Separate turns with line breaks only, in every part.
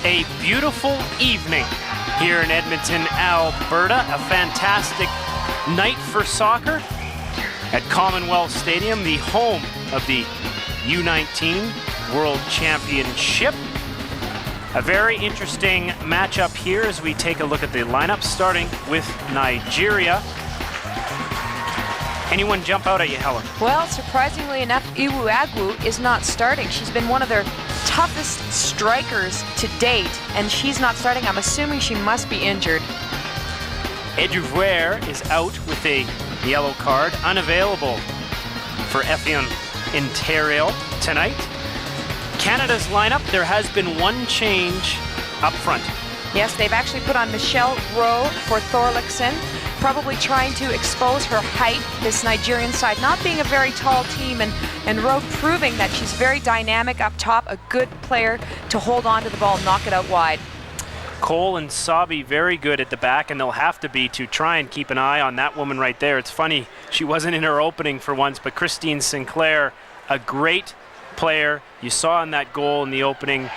A beautiful evening here in Edmonton, Alberta. A fantastic night for soccer at Commonwealth Stadium, the home of the U-19 World Championship. A very interesting matchup here as we take a look at the lineup, starting with Nigeria. Anyone jump out at you, Helen?
Well, surprisingly enough, Iwu is not starting. She's been one of their toughest strikers to date, and she's not starting. I'm assuming she must be injured.
Odigilia is out with a yellow card, unavailable for Efion Interior tonight. Canada's lineup, there has been one change up front.
Yes, they've actually put on Rowe for Thorlickson, probably trying to expose her height, this Nigerian side not being a very tall team, and Rowe proving that she's very dynamic up top, a good player to hold on to the ball, knock it out wide.
Cole and Sabi very good at the back, and they'll have to be to try and keep an eye on that woman right there. It's funny, she wasn't in her opening for once, but Christine Sinclair, a great player. You saw in that goal in the opening,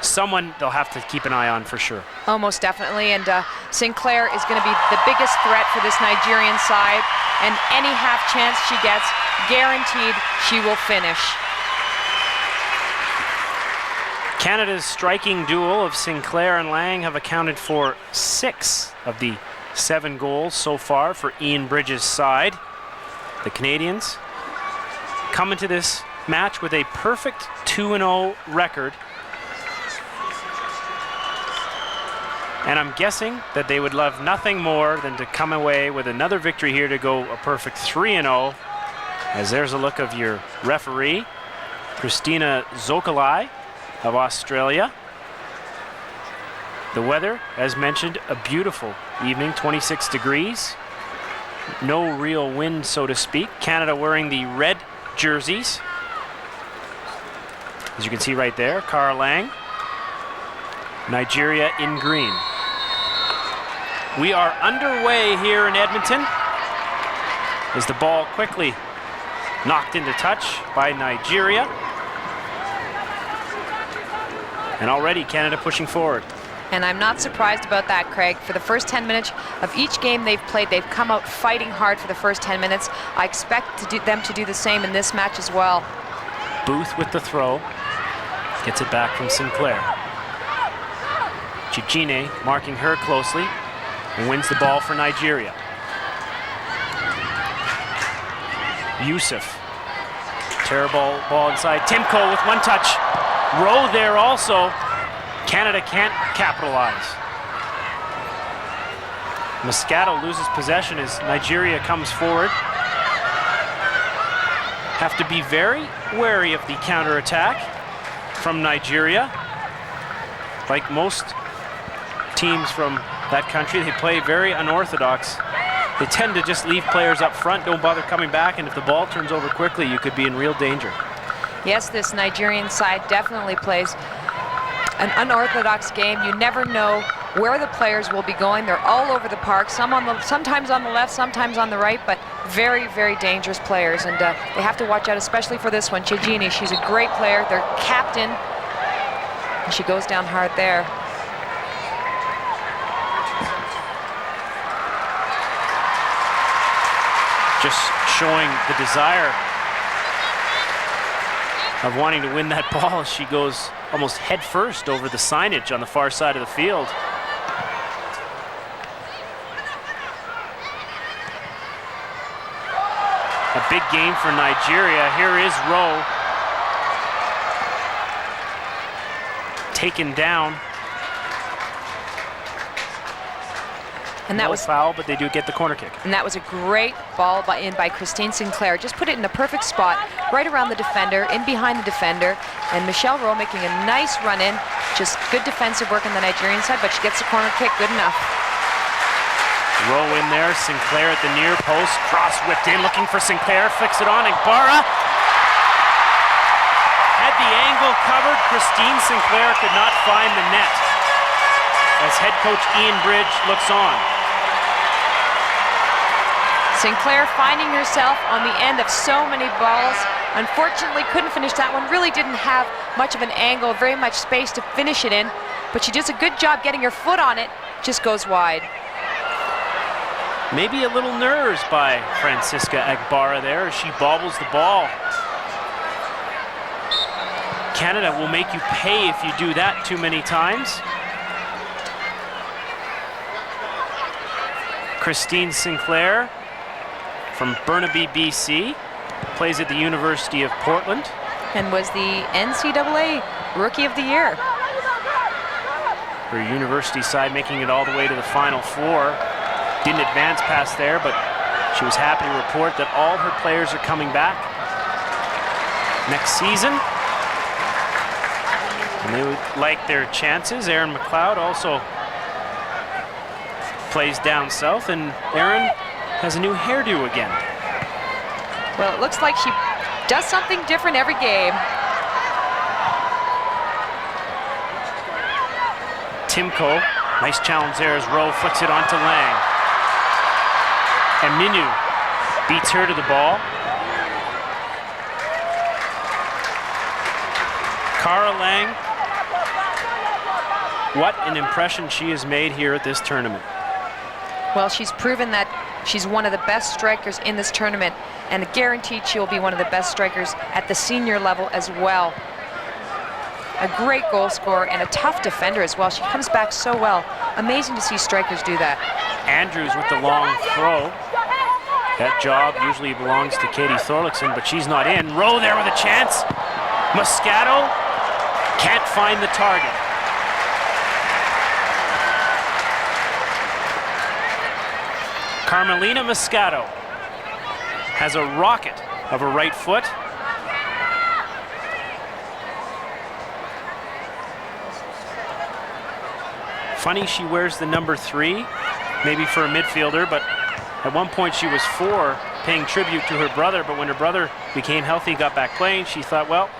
someone they'll have to keep an eye on for sure.
Oh, most definitely, and Sinclair is going to be the biggest threat for this Nigerian side, and any half chance she gets, guaranteed she will finish.
Canada's striking duo of Sinclair and Lang have accounted for 6 of the 7 goals so far for Ian Bridges' side. The Canadians come into this match with a perfect 2-0 record. And I'm guessing that they would love nothing more than to come away with another victory here to go a perfect 3-0. As there's a look of your referee, Christina Zokalai of Australia. The weather, as mentioned, a beautiful evening, 26 degrees. No real wind, so to speak. Canada wearing the red jerseys. As you can see right there, Cara Lang. Nigeria in green. We are underway here in Edmonton as the ball quickly knocked into touch by Nigeria. And already Canada pushing forward.
And I'm not surprised about that, Craig. For the first 10 minutes of each game they've played, they've come out fighting hard for the first 10 minutes. I expect them to do the same in this match as well.
Booth with the throw. Gets it back from Sinclair. Chiejine marking her closely and wins the ball for Nigeria. Yusuf. Terrible ball inside. Timko with one touch. Rowe there also. Canada can't capitalize. Moscato loses possession as Nigeria comes forward. Have to be very wary of the counterattack from Nigeria. Like most teams from that country, they play very unorthodox. They tend to just leave players up front, don't bother coming back, and if the ball turns over quickly, you could be in real danger.
Yes, this Nigerian side definitely plays an unorthodox game. You never know where the players will be going. They're all over the park, sometimes on the left, sometimes on the right, but very, very dangerous players, and they have to watch out, especially for this one. Chiejine, she's a great player, their captain, and she goes down hard there.
Just showing the desire of wanting to win that ball as she goes almost head first over the signage on the far side of the field. A big game for Nigeria. Here is Rowe. Taken down.
And that
no
was
foul, but they do get the corner kick.
And that was a great ball in by Christine Sinclair. Just put it in the perfect spot, right around the defender, in behind the defender. And Rowe making a nice run in. Just good defensive work on the Nigerian side, but she gets the corner kick, good enough.
Rowe in there, Sinclair at the near post, cross whipped in, looking for Sinclair, flicks it on, Agbara. Had the angle covered, Christine Sinclair could not find the net as head coach Ian Bridge looks on.
Sinclair finding herself on the end of so many balls. Unfortunately, couldn't finish that one. Really didn't have much of an angle, very much space to finish it in. but she does a good job getting her foot on it, just goes wide.
Maybe a little nerves by Francisca Agbara there as she bobbles the ball. Canada will make you pay if you do that too many times. Christine Sinclair from Burnaby, BC, plays at the University of Portland.
And was the NCAA Rookie of the Year.
Her university side making it all the way to the Final Four. Didn't advance past there, but she was happy to report that all her players are coming back next season. And they would like their chances. Erin McLeod also plays down south, and Erin has a new hairdo again.
Well, it looks like she does something different every game.
Timko, nice challenge there as Rowe flicks it onto Lang. Aminu beats her to the ball. Cara Lang, what an impression she has made here at this tournament.
Well, she's proven that she's one of the best strikers in this tournament, and guaranteed she will be one of the best strikers at the senior level as well. A great goal scorer and a tough defender as well. She comes back so well. Amazing to see strikers do that.
Andrews with the long throw. That job usually belongs to Katie Thorlickson, but she's not in. Rowe there with a chance. Moscato can't find the target. Carmelina Moscato has a rocket of a right foot. Funny she wears the number 3, maybe for a midfielder, but at one point she was 4, paying tribute to her brother, but when her brother became healthy, got back playing, she thought, well,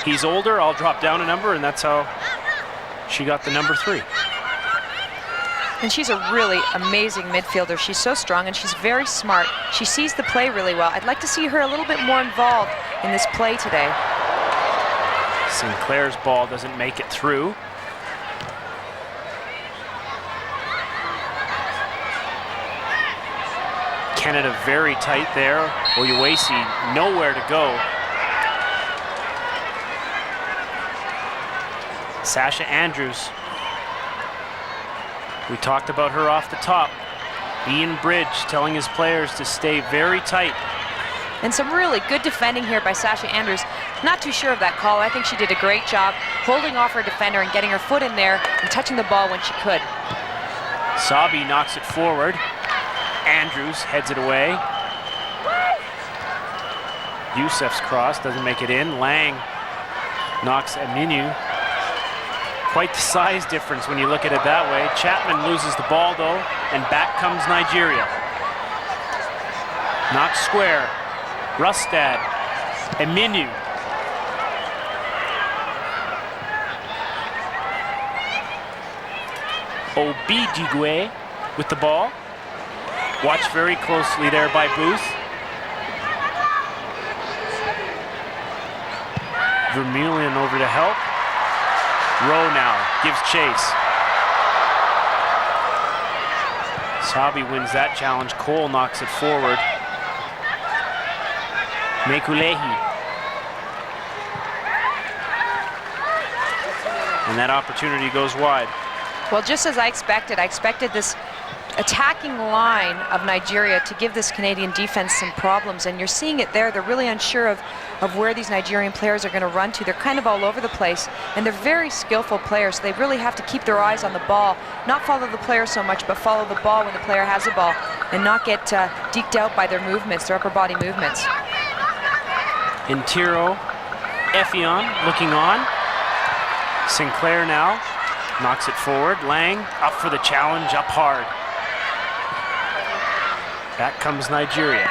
he's older, I'll drop down a number, and that's how she got the number 3.
And she's a really amazing midfielder. She's so strong and she's very smart. She sees the play really well. I'd like to see her a little bit more involved in this play today.
Sinclair's ball doesn't make it through. Canada very tight there. Oyewesi nowhere to go. Sasha Andrews. We talked about her off the top. Ian Bridge telling his players to stay very tight.
And some really good defending here by Sasha Andrews. Not too sure of that call. I think she did a great job holding off her defender and getting her foot in there and touching the ball when she could.
Sabi knocks it forward. Andrews heads it away. Yusuf's cross doesn't make it in. Lang knocks Aminu. Quite the size difference when you look at it that way. Chapman loses the ball though, and back comes Nigeria. Knocked square. Rustad. Aminu. Obidigwe with the ball. Watched very closely there by Booth. Vermeulen over to help. Rowe now gives chase. Sabi wins that challenge. Cole knocks it forward. Mekuleyi. And that opportunity goes wide.
Well, just as I expected this attacking line of Nigeria to give this Canadian defense some problems, and you're seeing it there. They're really unsure of where these Nigerian players are going to run to. They're kind of all over the place, and they're very skillful players, so they really have to keep their eyes on the ball, not follow the player so much, but follow the ball when the player has the ball, and not get deked out by their movements, their upper body movements.
Intiro, Effion looking on. Sinclair now knocks it forward. Lang up for the challenge, up hard. Back comes Nigeria.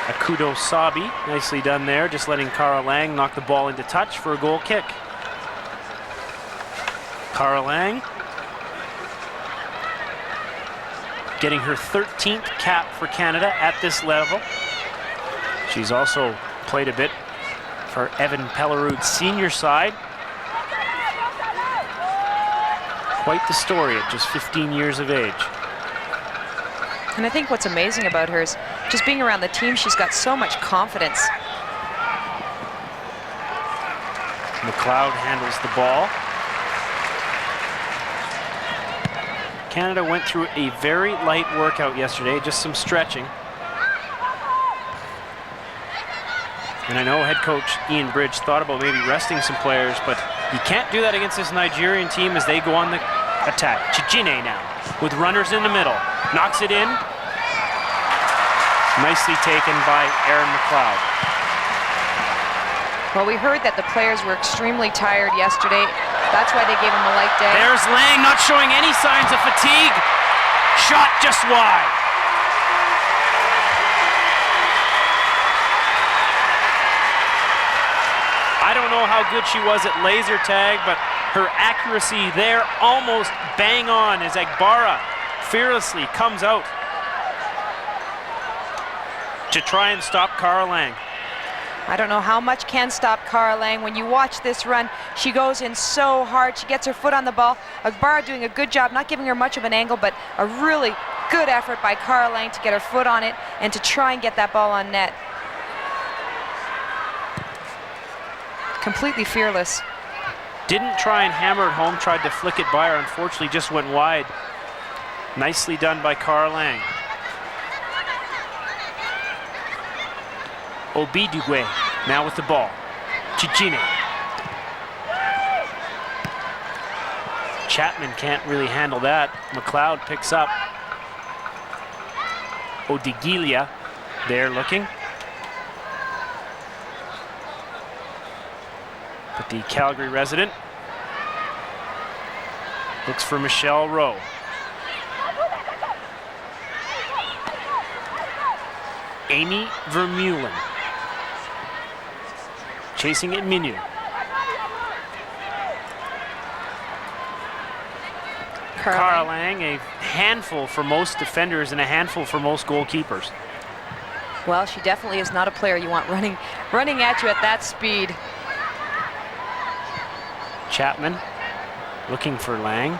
Akudo Sabi, nicely done there, just letting Cara Lang knock the ball into touch for a goal kick. Cara Lang. getting her 13th cap for Canada at this level. She's also played a bit for Evan Pellerud's senior side. Quite the story at just 15 years of age.
And I think what's amazing about her is just being around the team, she's got so much confidence.
McLeod handles the ball. Canada went through a very light workout yesterday, just some stretching. And I know head coach Ian Bridge thought about maybe resting some players, but you can't do that against this Nigerian team as they go on the attack. Chiejine now with runners in the middle. Knocks it in. Nicely taken by Aaron McLeod.
Well, we heard that the players were extremely tired yesterday. That's why they gave them a light day.
There's Lang not showing any signs of fatigue. Shot just wide. I don't know how good she was at laser tag, but her accuracy there almost bang on as Agbara fearlessly comes out to try and stop Cara Lang.
I don't know how much can stop Cara Lang. When you watch this run, she goes in so hard. She gets her foot on the ball. Agbara doing a good job, not giving her much of an angle, but a really good effort by Cara Lang to get her foot on it and to try and get that ball on net. Completely fearless.
Didn't try and hammer it home, tried to flick it by her, unfortunately just went wide. Nicely done by Cara Lang. Obidigwe now with the ball. Chiejine. Chapman can't really handle that. McLeod picks up. Odigilia there looking. But the Calgary resident looks for Michelle Rowe. Amy Vermeulen. Chasing Aminu. Cara Lang, a handful for most defenders and a handful for most goalkeepers.
Well, she definitely is not a player you want running at you at that speed.
Chapman looking for Lang.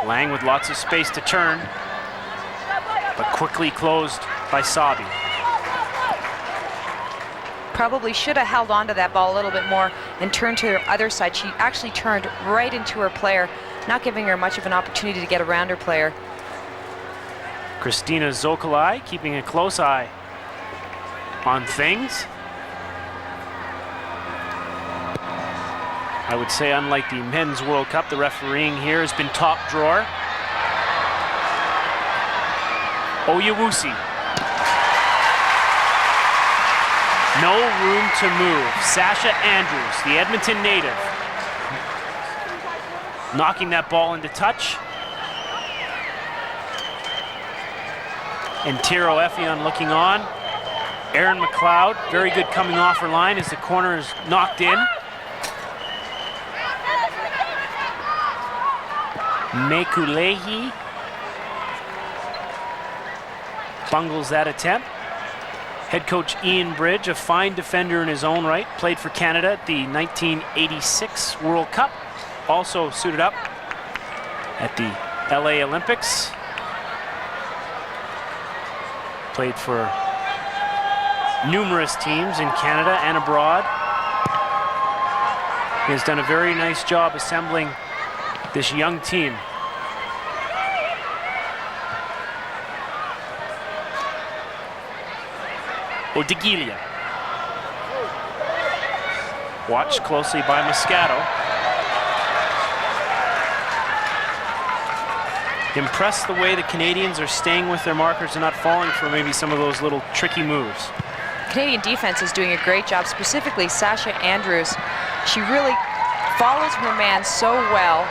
Lang with lots of space to turn, but quickly closed by Sabi.
Probably should have held on to that ball a little bit more and turned to her other side. She actually turned right into her player, not giving her much of an opportunity to get around her player.
Christina Zokolai keeping a close eye on things. I would say, unlike the Men's World Cup, the refereeing here has been top drawer. Oyewusi. No room to move. Sasha Andrews, the Edmonton native, knocking that ball into touch. And Tiro Effion looking on. Aaron McLeod, very good coming off her line as the corner is knocked in. Mekuleyi bungles that attempt. Head coach Ian Bridge, a fine defender in his own right, played for Canada at the 1986 World Cup. Also suited up at the LA Olympics. Played for numerous teams in Canada and abroad. He has done a very nice job assembling this young team. Odigilia. Watched closely by Moscato. Impressed the way the Canadians are staying with their markers and not falling for maybe some of those little tricky moves.
Canadian defense is doing a great job, specifically Sasha Andrews. She really follows her man so well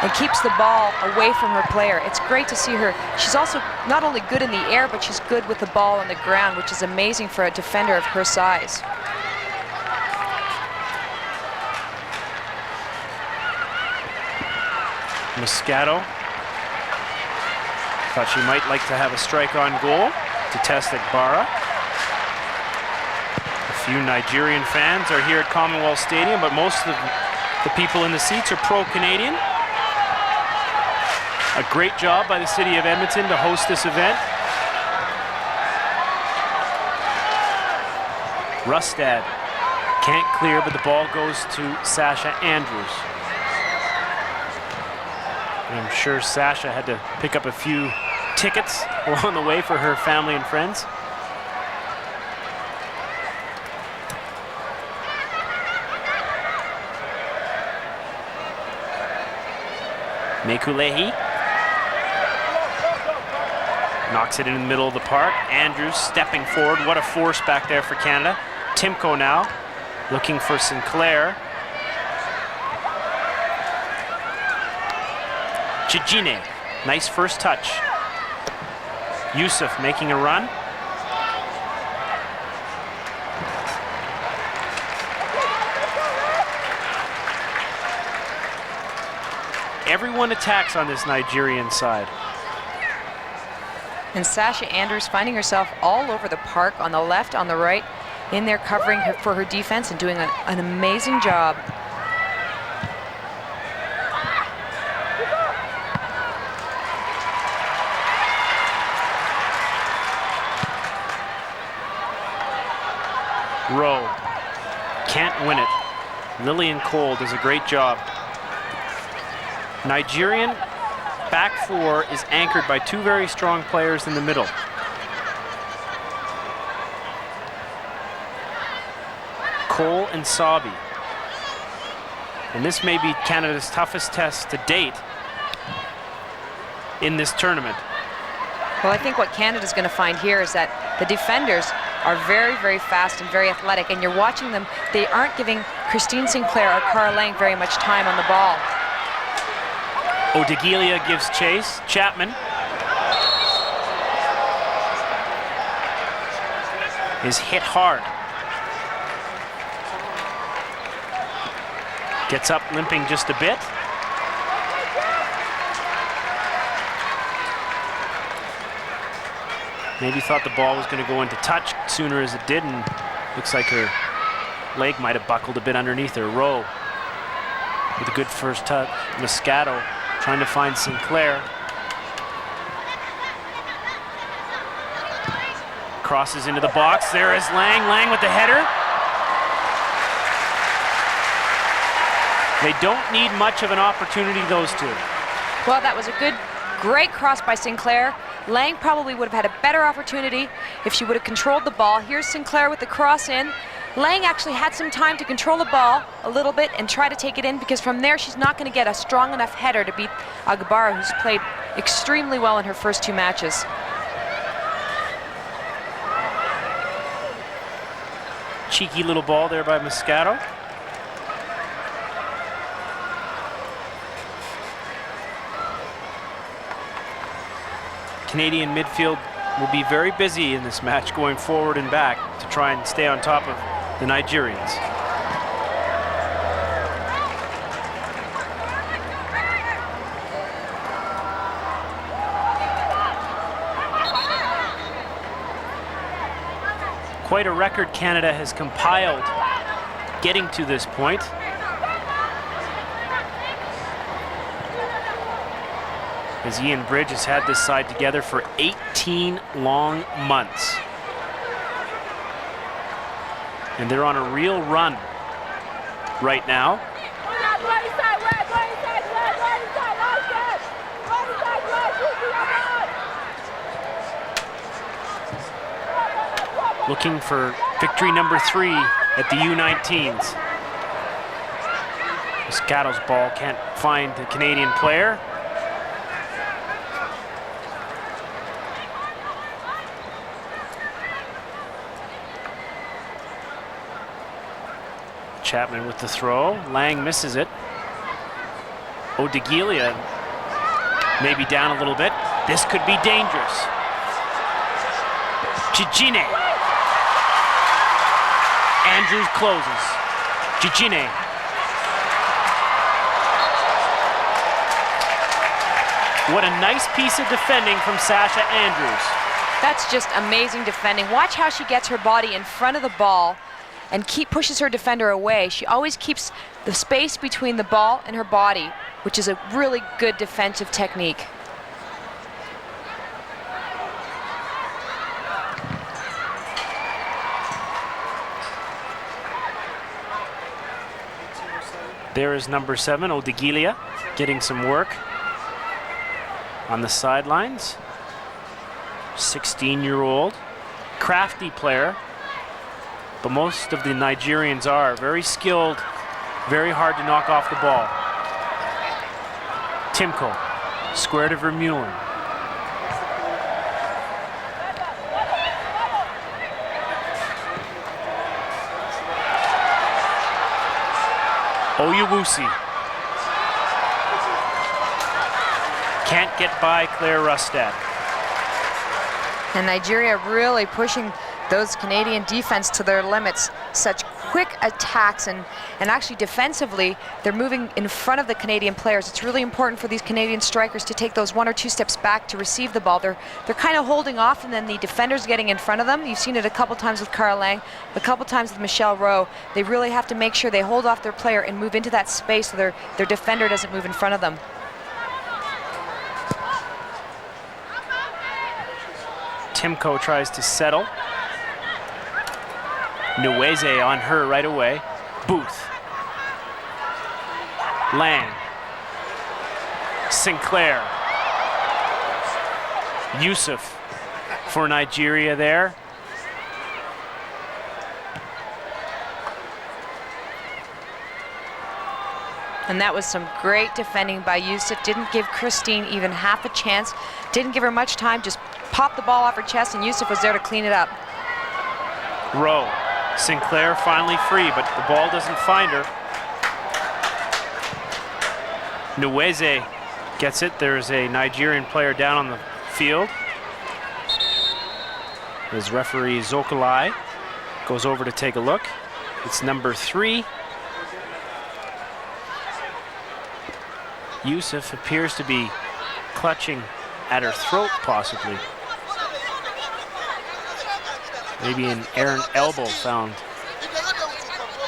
and keeps the ball away from her player. It's great to see her. She's also not only good in the air, but she's good with the ball on the ground, which is amazing for a defender of her size.
Moscato. Thought she might like to have a strike on goal to test Agbara. A few Nigerian fans are here at Commonwealth Stadium, but most of the people in the seats are pro-Canadian. A great job by the city of Edmonton to host this event. Rustad can't clear, but the ball goes to Sasha Andrews. And I'm sure Sasha had to pick up a few tickets along the way for her family and friends. Mekuleyi knocks it in the middle of the park. Andrews stepping forward. What a force back there for Canada. Timko now looking for Sinclair. Chiejine, nice first touch. Yusuf making a run. Everyone attacks on this Nigerian side.
And Sasha Andrews finding herself all over the park, on the left, on the right, in there covering her for her defense and doing an amazing job.
Rowe can't win it. Lillian Cole does a great job. Nigerian back four is anchored by two very strong players in the middle. Cole and Sabi. And this may be Canada's toughest test to date in this tournament.
Well, I think what Canada's going to find here is that the defenders are very, very fast and very athletic, and you're watching them. They aren't giving Christine Sinclair or Cara Lang very much time on the ball.
Odigilia gives chase. Chapman is hit hard. Gets up limping just a bit. Maybe thought the ball was going to go into touch sooner as it did, and looks like her leg might have buckled a bit underneath her. Rowe with a good first touch. Moscato trying to find Sinclair. Crosses into the box. There is Lang. Lang with the header. They don't need much of an opportunity, those two.
Well, that was a great cross by Sinclair. Lang probably would have had a better opportunity if she would have controlled the ball. Here's Sinclair with the cross in. Lang actually had some time to control the ball a little bit and try to take it in, because from there she's not going to get a strong enough header to beat Agbara, who's played extremely well in her first two matches.
Cheeky little ball there by Moscato. Canadian midfield will be very busy in this match, going forward and back to try and stay on top of the Nigerians. Quite a record Canada has compiled getting to this point. As Ian Bridge has had this side together for 18 long months. And they're on a real run right now. Looking for victory number 3 at the U-19s. Moscato's ball can't find the Canadian player. Chapman with the throw. Lang misses it. Odigilia maybe down a little bit. This could be dangerous. Chiejine. Andrews closes. Chiejine. What a nice piece of defending from Sasha Andrews.
That's just amazing defending. Watch how she gets her body in front of the ball and pushes her defender away. She always keeps the space between the ball and her body, which is a really good defensive technique.
There is number 7, Odigilia, getting some work on the sidelines. 16-year-old, crafty player, but most of the Nigerians are very skilled, very hard to knock off the ball. Timko, square to Vermeulen. Oyewusi. Can't get by Claire Rustad.
And Nigeria really pushing those Canadian defense to their limits. Such quick attacks and actually defensively, they're moving in front of the Canadian players. It's really important for these Canadian strikers to take those 1 or 2 steps back to receive the ball. They're kind of holding off, and then the defender's getting in front of them. You've seen it a couple times with Cara Lang, a couple times with Michelle Rowe. They really have to make sure they hold off their player and move into that space so their defender doesn't move in front of them.
Timko tries to settle. Nweze on her right away. Booth. Lang. Sinclair. Yusuf for Nigeria there.
And that was some great defending by Yusuf. Didn't give Christine even half a chance. Didn't give her much time, just popped the ball off her chest, and Yusuf was there to clean it up.
Rowe. Sinclair finally free, but the ball doesn't find her. Nweze gets it. There's a Nigerian player down on the field. As referee Zokolai goes over to take a look. It's number 3. Yusuf appears to be clutching at her throat, possibly. Maybe an errant elbow found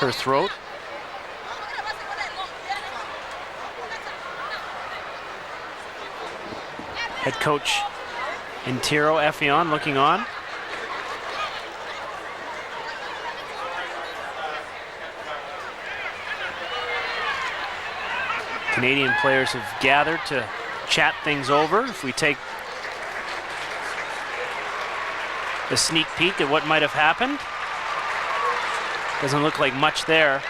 her throat. Head coach Intero Effion looking on. Canadian players have gathered to chat things over. If we take a sneak peek at what might have happened, doesn't look like much there.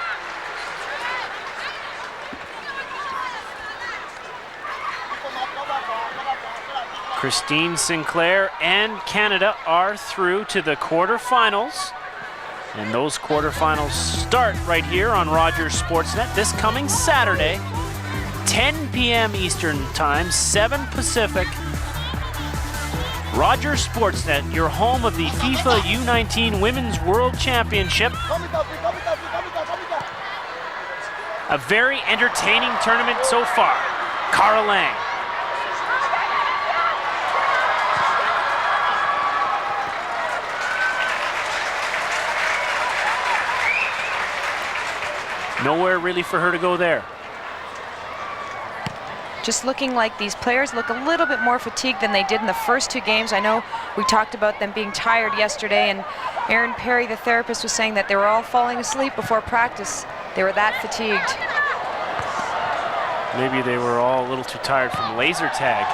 Christine Sinclair and Canada are through to the quarterfinals. And those quarterfinals start right here on Rogers Sportsnet this coming Saturday, 10 p.m. Eastern Time, 7 Pacific. Rogers Sportsnet, your home of the FIFA U-19 Women's World Championship. A very entertaining tournament so far. Cara Lang. Nowhere really for her to go there.
Just looking like these players look a little bit more fatigued than they did in the first 2 games. I know we talked about them being tired yesterday, and Aaron Perry, the therapist, was saying that they were all falling asleep before practice. They were that fatigued.
Maybe they were all a little too tired from laser tag.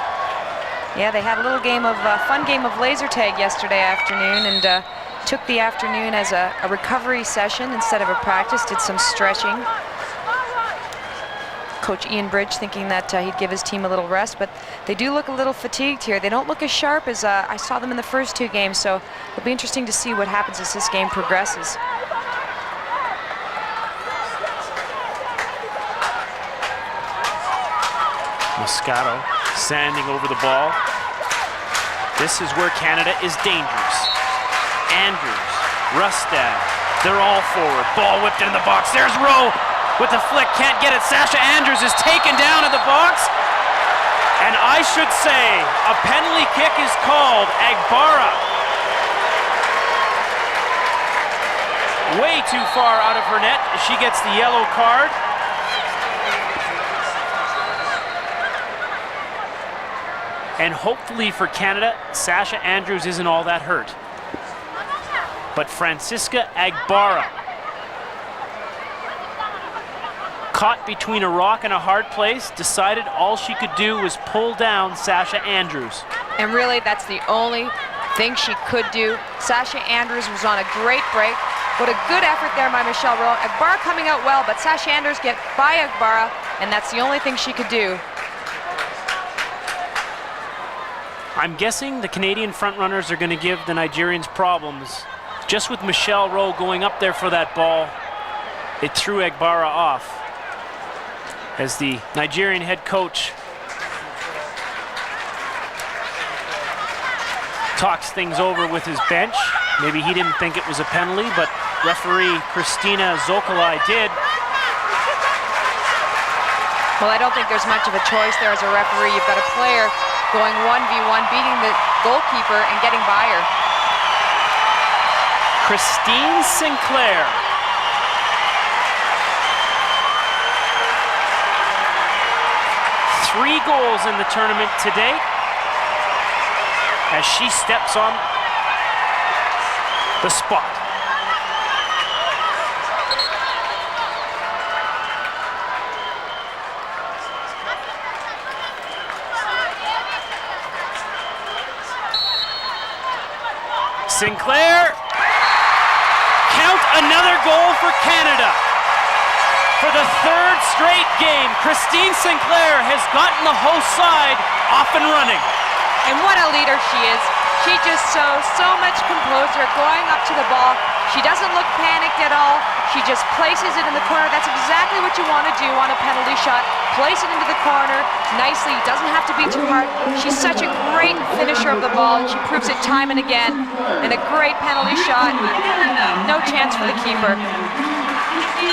Yeah, they had a little fun game of laser tag yesterday afternoon, and took the afternoon as a recovery session instead of a practice, did some stretching. Coach Ian Bridge thinking that he'd give his team a little rest, but they do look a little fatigued here. They don't look as sharp as I saw them in the first 2 games, so it'll be interesting to see what happens as this game progresses.
Moscato sanding over the ball. This is where Canada is dangerous. Andrews, Rustad, they're all forward. Ball whipped in the box. There's Rowe with the flick, can't get it. Sasha Andrews is taken down in the box. And I should say, a penalty kick is called. Agbara. Way too far out of her net. She gets the yellow card. And hopefully for Canada, Sasha Andrews isn't all that hurt. But Francisca Agbara, caught between a rock and a hard place, decided all she could do was pull down Sasha Andrews.
And really, that's the only thing she could do. Sasha Andrews was on a great break. What a good effort there by Michelle Rowe. Agbara coming out well, but Sasha Andrews get by Agbara, and that's the only thing she could do.
I'm guessing the Canadian frontrunners are going to give the Nigerians problems. Just with Michelle Rowe going up there for that ball, it threw Agbara off. As the Nigerian head coach talks things over with his bench. Maybe he didn't think it was a penalty, but referee Christina Zokolai did.
Well, I don't think there's much of a choice there as a referee. You've got a player going 1v1, beating the goalkeeper and getting by her.
Christine Sinclair. Three goals in the tournament to date as she steps on the spot. Sinclair, count another goal for Canada. For the third straight game, Christine Sinclair has gotten the host side off and running.
And what a leader she is. She just shows so much composure going up to the ball. She doesn't look panicked at all. She just places it in the corner. That's exactly what you want to do on a penalty shot. Place it into the corner nicely. It doesn't have to be too hard. She's such a great finisher of the ball, and she proves it time and again. And a great penalty shot. No chance for the keeper.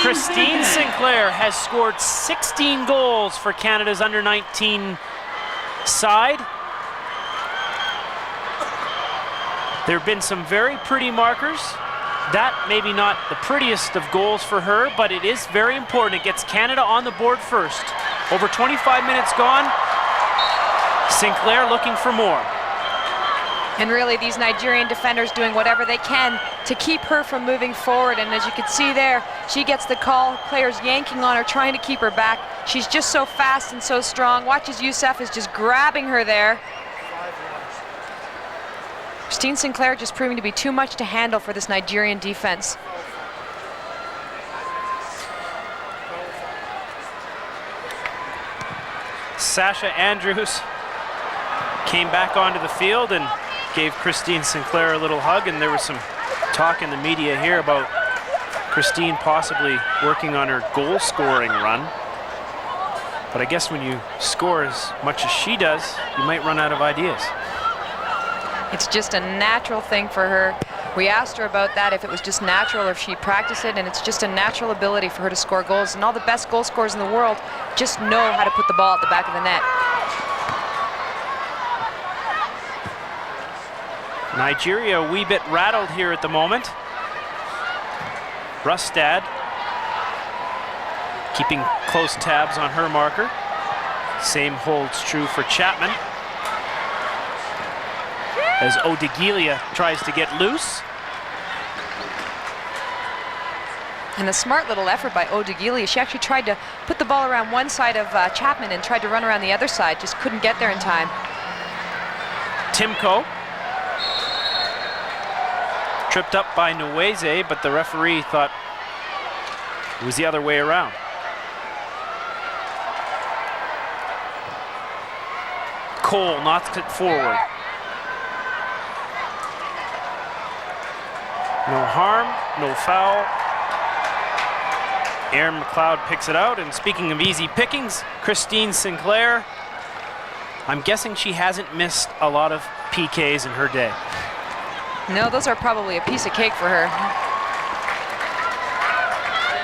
Christine Sinclair has scored 16 goals for Canada's under-19 side. There have been some very pretty markers. That maybe not the prettiest of goals for her, but it is very important. It gets Canada on the board first. Over 25 minutes gone. Sinclair looking for more.
And really, these Nigerian defenders doing whatever they can to keep her from moving forward. And as you can see there, she gets the call. Players yanking on her, trying to keep her back. She's just so fast and so strong. Watch as Yusuf is just grabbing her there. Christine Sinclair just proving to be too much to handle for this Nigerian defense.
Sasha Andrews came back onto the field and gave Christine Sinclair a little hug, and there was some talk in the media here about Christine possibly working on her goal scoring run. But I guess when you score as much as she does, you might run out of ideas.
It's just a natural thing for her. We asked her about that, if it was just natural or if she practiced it, and it's just a natural ability for her to score goals. And all the best goal scorers in the world just know how to put the ball at the back of the net.
Nigeria a wee bit rattled here at the moment. Rustad keeping close tabs on her marker. Same holds true for Chapman, as Odigilia tries to get loose.
And a smart little effort by Odigilia. She actually tried to put the ball around one side of Chapman and tried to run around the other side, just couldn't get there in time.
Timko tripped up by Nweze, but the referee thought it was the other way around. Cole knocks it forward. No harm, no foul. Aaron McLeod picks it out, and speaking of easy pickings, Christine Sinclair, I'm guessing she hasn't missed a lot of PKs in her day.
No, those are probably a piece of cake for her.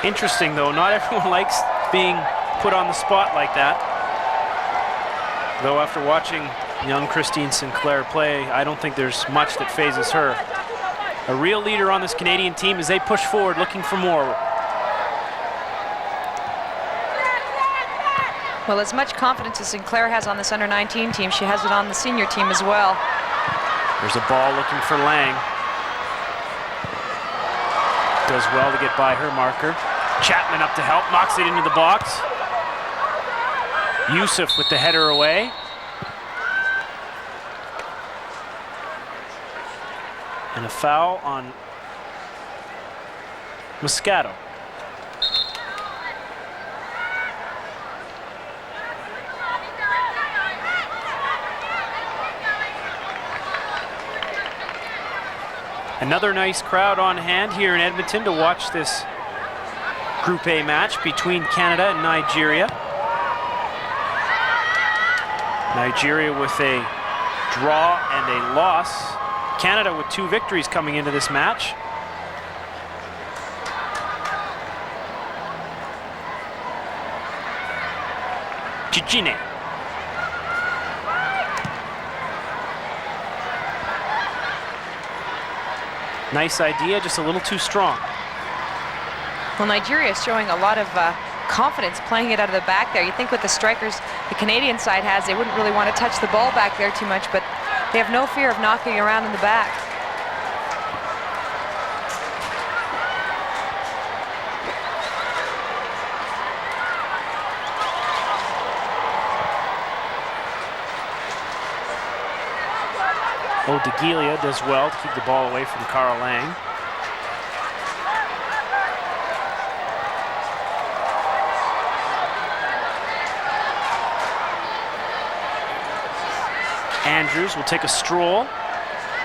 Interesting though, not everyone likes being put on the spot like that. Though after watching young Christine Sinclair play, I don't think there's much that phases her. A real leader on this Canadian team as they push forward, looking for more.
Well, as much confidence as Sinclair has on this under-19 team, she has it on the senior team as well.
There's a ball looking for Lang. Does well to get by her marker. Chapman up to help, knocks it into the box. Yusuf with the header away. And a foul on Moscato. Another nice crowd on hand here in Edmonton to watch this Group A match between Canada and Nigeria. Nigeria with a draw and a loss. Canada with 2 victories coming into this match. Chiejine. Nice idea, just a little too strong.
Well, Nigeria is showing a lot of confidence playing it out of the back there. You think with the strikers the Canadian side has, they wouldn't really want to touch the ball back there too much, but they have no fear of knocking around in the back.
Odigilia does well to keep the ball away from Carl Lang. Andrews will take a stroll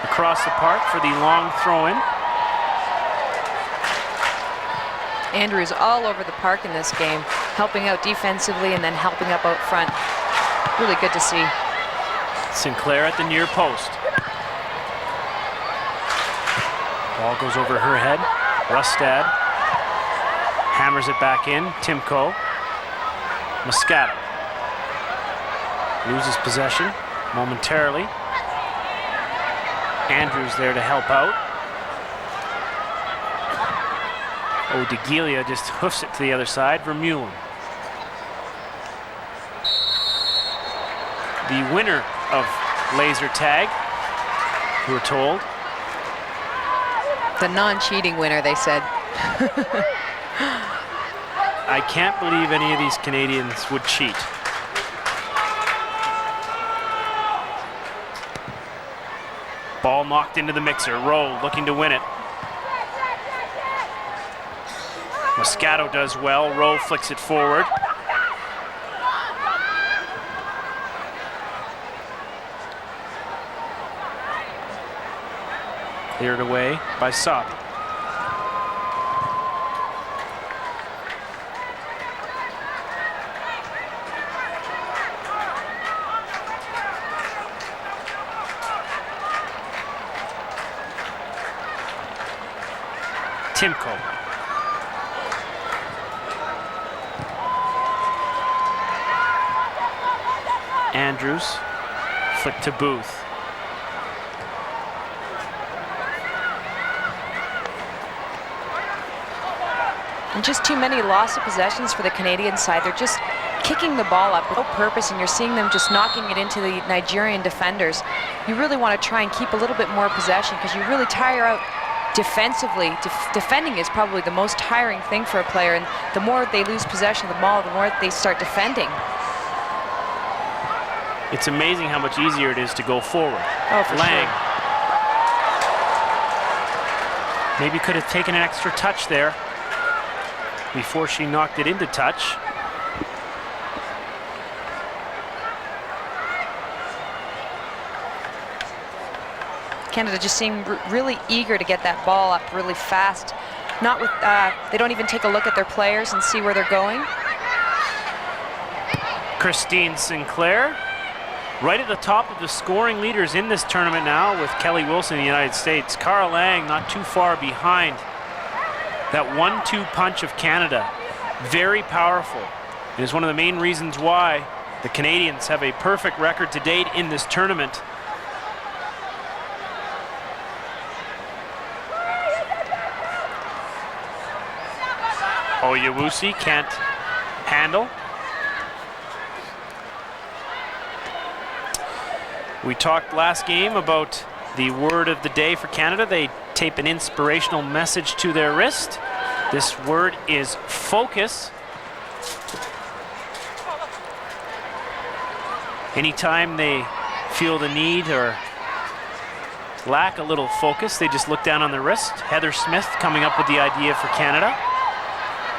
across the park for the long throw-in.
Andrews all over the park in this game, helping out defensively and then helping up out front. Really good to see.
Sinclair at the near post. Ball goes over her head. Rustad hammers it back in. Timko. Moscato loses possession momentarily. Andrews there to help out. Odigilia just hoofs it to the other side. Vermeulen. The winner of laser tag, we're told.
The non-cheating winner, they said.
I can't believe any of these Canadians would cheat. Ball knocked into the mixer. Rowe looking to win it. Moscato does well. Rowe flicks it forward. Cleared away by Sabi. Timko. Andrews. Flick to Booth.
And just too many loss of possessions for the Canadian side. They're just kicking the ball up with no purpose, and you're seeing them just knocking it into the Nigerian defenders. You really want to try and keep a little bit more possession because you really tire out defensively. Defending is probably the most tiring thing for a player, and the more they lose possession of the ball, the more they start defending.
It's amazing how much easier it is to go forward.
Oh, for
Lang.
Sure.
Maybe could have taken an extra touch there before she knocked it into touch.
Canada just seemed really eager to get that ball up really fast. Not with, they don't even take a look at their players and see where they're going.
Christine Sinclair, right at the top of the scoring leaders in this tournament now with Kelly Wilson in the United States. Carl Lang not too far behind. That 1-2 punch of Canada, very powerful. It is one of the main reasons why The Canadians have a perfect record to date in this tournament. Odigilia can't handle. We talked last game about the word of the day for Canada. They tape an inspirational message to their wrist. This word is focus. Anytime they feel the need or lack a little focus, they just look down on the wrist. Heather Smith coming up with the idea for Canada.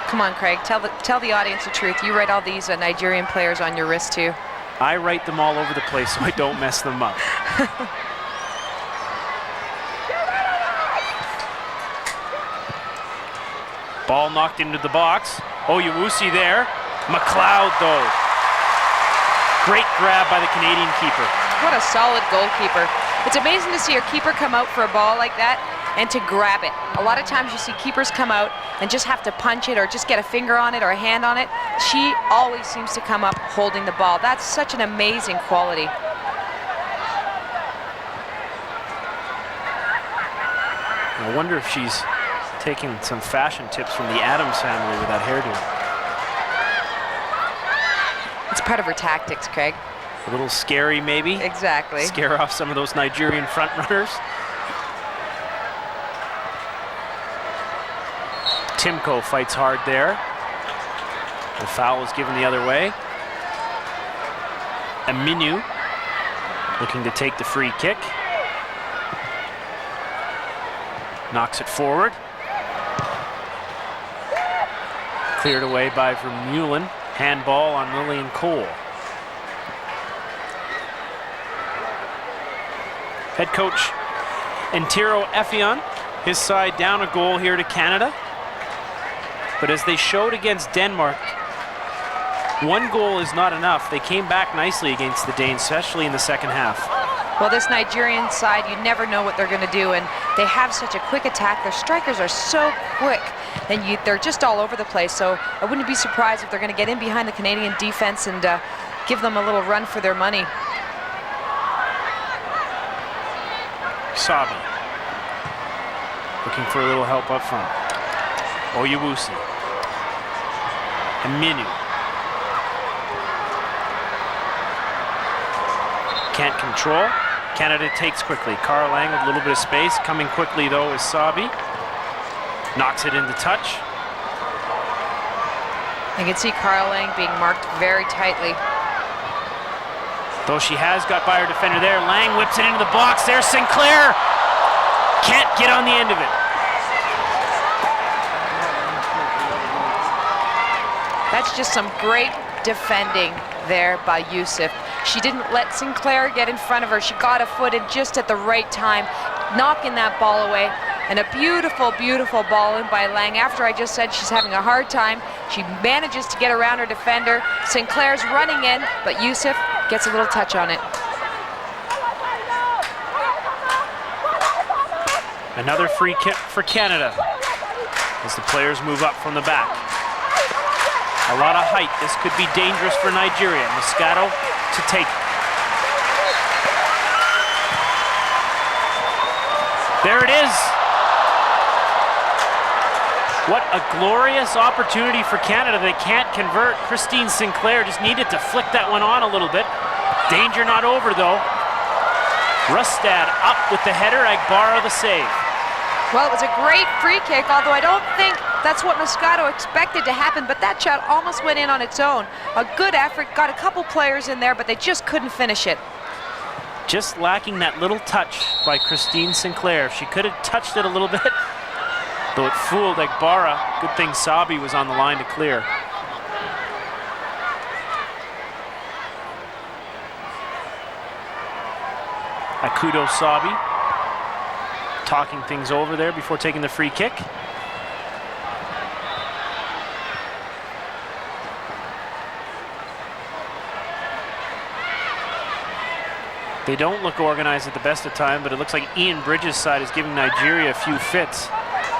Come on, Craig, tell the audience the truth. You write all these Nigerian players on your wrist too.
I write them all over the place so I don't mess them up. Ball knocked into the box. Odigilia there. McLeod though. Great grab by the Canadian keeper.
What a solid goalkeeper. It's amazing to see a keeper come out for a ball like that and to grab it. A lot of times you see keepers come out and just have to punch it or just get a finger on it or a hand on it. She always seems to come up holding the ball. That's such an amazing quality.
I wonder if she's taking some fashion tips from the Addams family with that hairdo.
It's part of her tactics, Craig.
A little scary, maybe.
Exactly.
Scare off some of those Nigerian front runners. Timko fights hard there. The foul is given the other way. Aminu looking to take the free kick. Knocks it forward. Cleared away by Vermeulen. Handball on Lillian Cole. Head coach Ntiro Effiong, his side down a goal here to Canada. But as they showed against Denmark, one goal is not enough. They came back nicely against the Danes, especially in the second half.
Well, this Nigerian side, you never know what they're going to do, and they have such a quick attack. Their strikers are so quick, and they're just all over the place. So I wouldn't be surprised if they're going to get in behind the Canadian defense and give them a little run for their money.
Sabi looking for a little help up front. Odigilia. Aminu. Can't control. Canada takes quickly. Carl Lang with a little bit of space. Coming quickly though is Sabi. Knocks it into touch.
You can see Carl Lang being marked very tightly.
Though she has got by her defender there. Lang whips it into the box. There's Sinclair. Can't get on the end of it.
That's just some great defending there by Yusuf. She didn't let Sinclair get in front of her. She got a foot in just at the right time, knocking that ball away. And a beautiful, beautiful ball in by Lang. After I just said she's having a hard time, she manages to get around her defender. Sinclair's running in, but Yusuf gets a little touch on it.
Another free kick for Canada as the players move up from the back. A lot of height. This could be dangerous for Nigeria. Moscato to take it. There it is. What a glorious opportunity for Canada. They can't convert. Christine Sinclair just needed to flick that one on a little bit. Danger not over though. Rustad up with the header. Agbara the save.
Well, it was a great free kick, although I don't think that's what Moscato expected to happen, but that shot almost went in on its own. A good effort, got a couple players in there, but they just couldn't finish it.
Just lacking that little touch by Christine Sinclair. She could have touched it a little bit, though it fooled Agbara. Good thing Sabi was on the line to clear. Akudo Sabi talking things over there before taking the free kick. They don't look organized at the best of time, but it looks like Ian Bridges' side is giving Nigeria a few fits.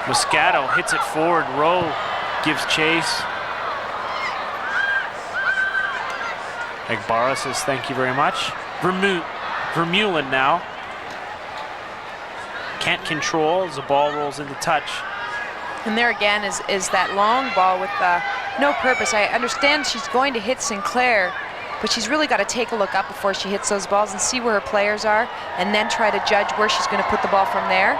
Moscato hits it forward. Rowe gives chase. Agbara says thank you very much. Vermeulen now. Can't control as the ball rolls into touch.
And there again is that long ball with no purpose. I understand she's going to hit Sinclair, but she's really got to take a look up before she hits those balls and see where her players are, and then try to judge where she's going to put the ball from there.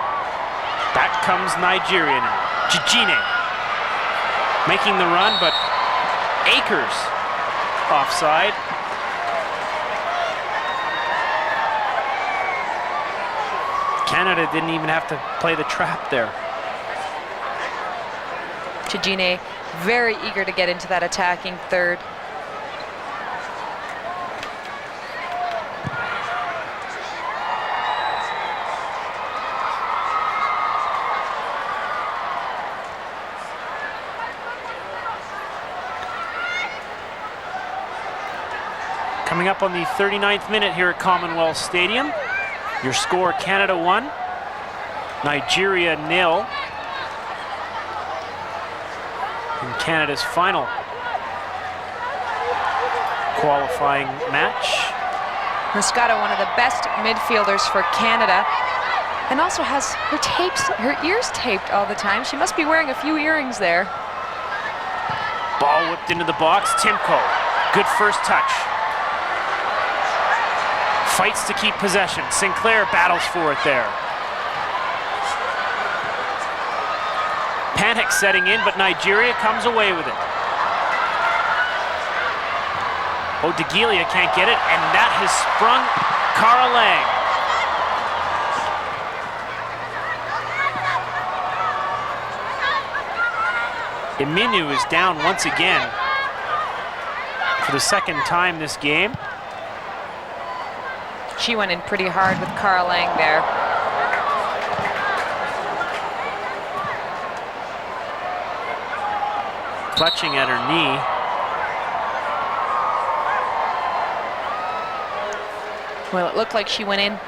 Back comes Nigeria now. Chiejine making the run, but Akers offside. Canada didn't even have to play the trap there.
Chiejine very eager to get into that attacking third.
Coming up on the 39th minute here at Commonwealth Stadium. Your score, Canada 1, Nigeria 0. In Canada's final qualifying match.
Moscato, one of the best midfielders for Canada, and also has her ears taped all the time. She must be wearing a few earrings there.
Ball whipped into the box. Timko, good first touch. Fights to keep possession. Sinclair battles for it there. Panic setting in, but Nigeria comes away with it. Odigilia can't get it, and that has sprung Cara Lang. Aminu is down once again for the second time this game.
She went in pretty hard with Cara Lang there.
Clutching at her knee.
Well, it looked like she went in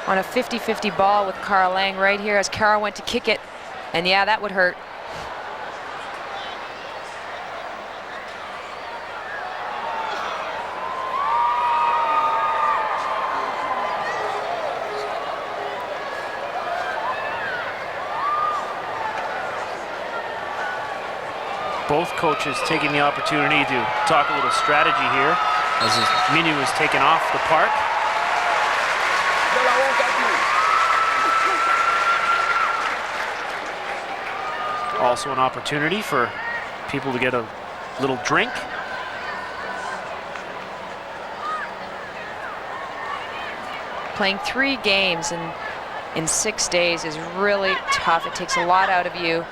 on a 50-50 ball with Cara Lang right here as Cara went to kick it. And yeah, that would hurt.
Both coaches taking the opportunity to talk a little strategy here as Aminu is taken off the park. Also an opportunity for people to get a little drink.
Playing 3 games in 6 days is really tough. It takes a lot out of you.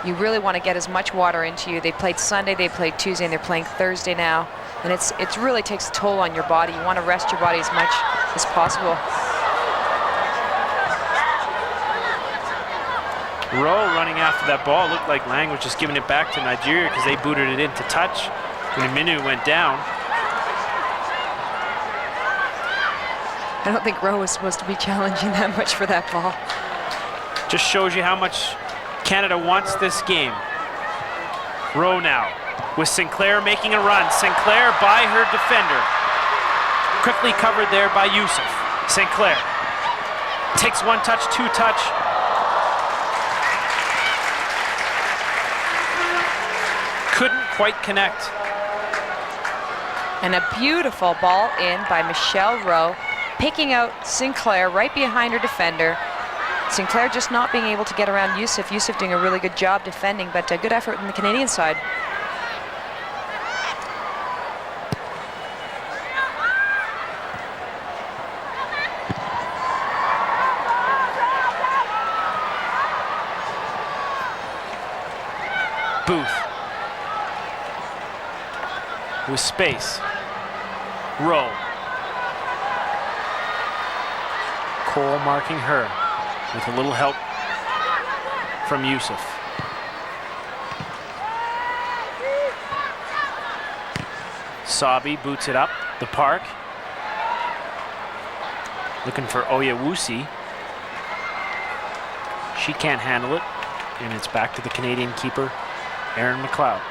You really want to get as much water into you. They played Sunday, they played Tuesday, and they're playing Thursday now. And it really takes a toll on your body. You want to rest your body as much as possible.
Rowe running after that ball. Looked like Lang was just giving it back to Nigeria because they booted it into touch when Aminu went down.
I don't think Rowe was supposed to be challenging that much for that ball.
Just shows you how much Canada wants this game. Rowe now with Sinclair making a run. Sinclair by her defender. Quickly covered there by Yusuf. Sinclair takes 1 touch, 2 touch. Couldn't quite connect.
And a beautiful ball in by Michelle Rowe, picking out Sinclair right behind her defender. Sinclair just not being able to get around Yusuf. Yusuf doing a really good job defending, but a good effort on the Canadian side.
Booth with space. Rowe. Cole marking her with a little help from Yusuf. Sabi boots it up the park. Looking for Oyewusi. She can't handle it, and it's back to the Canadian keeper, McLeod.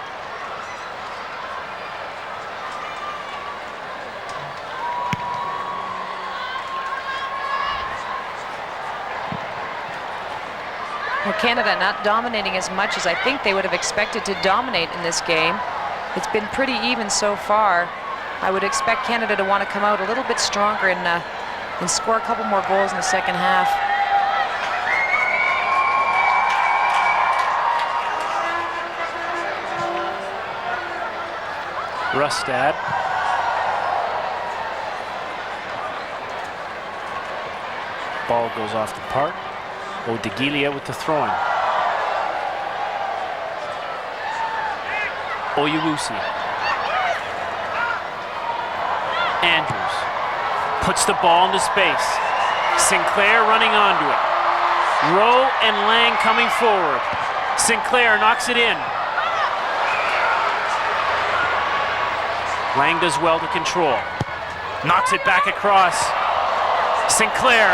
Canada not dominating as much as I think they would have expected to dominate in this game. It's been pretty even so far. I would expect Canada to want to come out a little bit stronger and score a couple more goals in the second half.
Rustad. Ball goes off the park. Odigilia with the throwing. Oyewusi. Andrews puts the ball into space. Sinclair running onto it. Rowe and Lang coming forward. Sinclair knocks it in. Lang does well to control. Knocks it back across. Sinclair.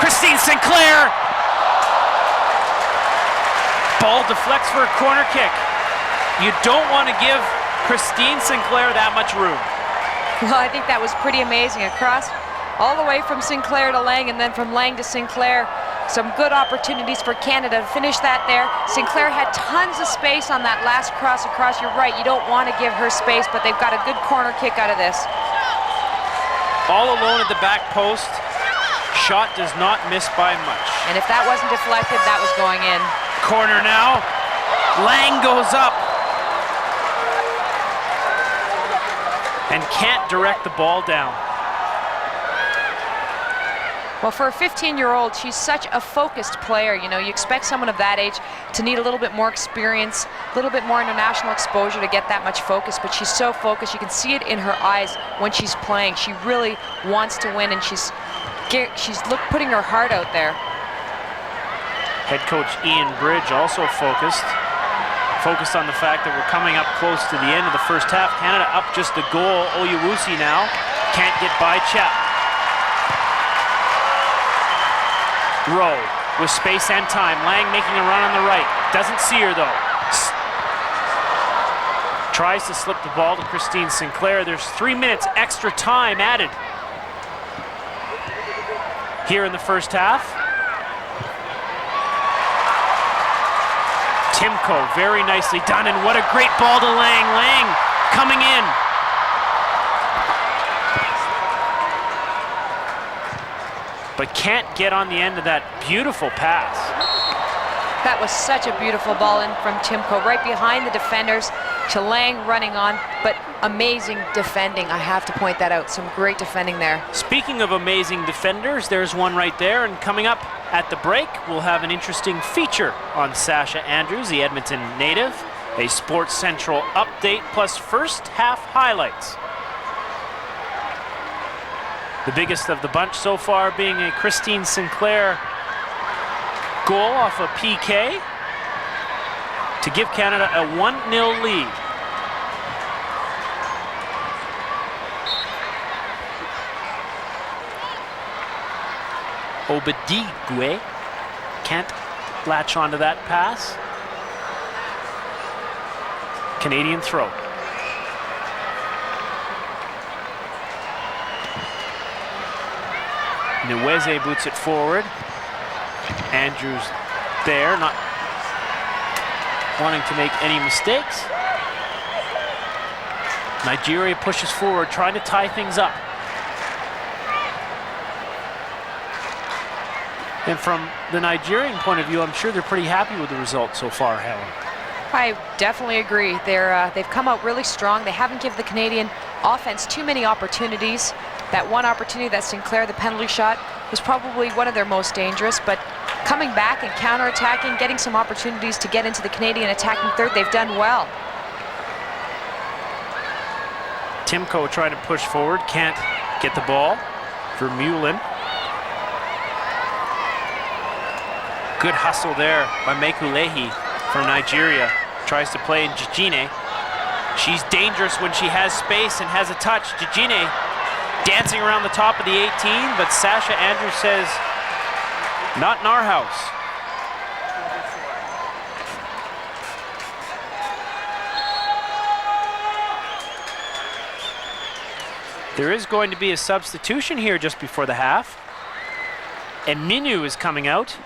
Christine Sinclair! Ball deflects for a corner kick. You don't want to give Christine Sinclair that much room.
Well, I think that was pretty amazing. Across, all the way from Sinclair to Lang, and then from Lang to Sinclair. Some good opportunities for Canada to finish that there. Sinclair had tons of space on that last cross across. You're right, you don't want to give her space, but they've got a good corner kick out of this.
All alone at the back post. Shot does not miss by much.
And if that wasn't deflected, that was going in.
Corner now. Lang goes up. And can't direct the ball down.
Well, for a 15-year-old, she's such a focused player. You know, you expect someone of that age to need a little bit more experience, a little bit more international exposure to get that much focus, but she's so focused. You can see it in her eyes when she's playing. She really wants to win, and she's putting her heart out there.
Head coach Ian Bridge also focused on the fact that we're coming up close to the end of the first half. Canada up just a goal. Oyewusi now can't get by Chapman. Rowe with space and time. Lang making a run on the right. Doesn't see her though. Tries to slip the ball to Christine Sinclair. There's 3 minutes extra time added here in the first half. Timko, very nicely done, and what a great ball to Lang. Lang coming in. But can't get on the end of that beautiful pass.
That was such a beautiful ball in from Timko, right behind the defenders to Lang running on, but amazing defending. I have to point that out. Some great defending there.
Speaking of amazing defenders, there's one right there, and coming up at the break, we'll have an interesting feature on Sasha Andrews, the Edmonton native, a Sports Central update plus first half highlights. The biggest of the bunch so far being a Christine Sinclair goal off a PK to give Canada a 1-0 lead. Obidigwe can't latch onto that pass. Canadian throw. Nweze boots it forward. Andrews there, not wanting to make any mistakes. Nigeria pushes forward, trying to tie things up. And from the Nigerian point of view, I'm sure they're pretty happy with the result so far, Helen.
I definitely agree. They've come out really strong. They haven't given the Canadian offense too many opportunities. That one opportunity that Sinclair, the penalty shot, was probably one of their most dangerous, but coming back and counter-attacking, getting some opportunities to get into the Canadian attacking third, they've done well.
Timko trying to push forward, can't get the ball. Vermeulen. Good hustle there by Mekuleyi for Nigeria. Tries to play in Chiejine. She's dangerous when she has space and has a touch. Chiejine dancing around the top of the 18, but Sasha Andrews says, not in our house. There is going to be a substitution here just before the half. Aminu is coming out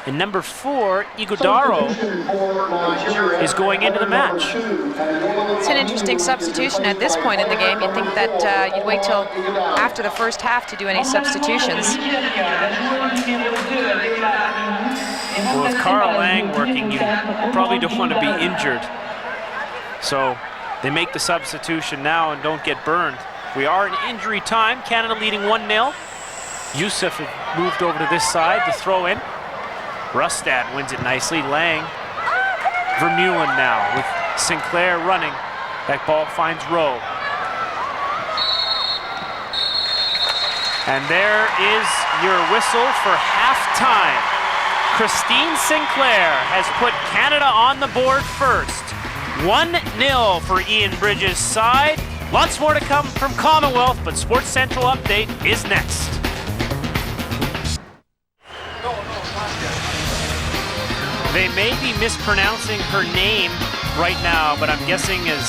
And number 4, Ighodaro, is going into the match.
It's an interesting substitution at this point in the game. You'd think that you'd wait till after the first half to do any substitutions.
Well, with Carl Lang working, you probably don't want to be injured. So they make the substitution now and don't get burned. We are in injury time. Canada leading 1-0. Yusuf has moved over to this side to throw in. Rustad wins it nicely. Lang. Vermeulen now with Sinclair running. That ball finds Rowe. And there is your whistle for halftime. Christine Sinclair has put Canada on the board first. 1-0 for Ian Bridges' side. Lots more to come from Commonwealth, but Sports Central Update is next. They may be mispronouncing her name right now, but I'm guessing as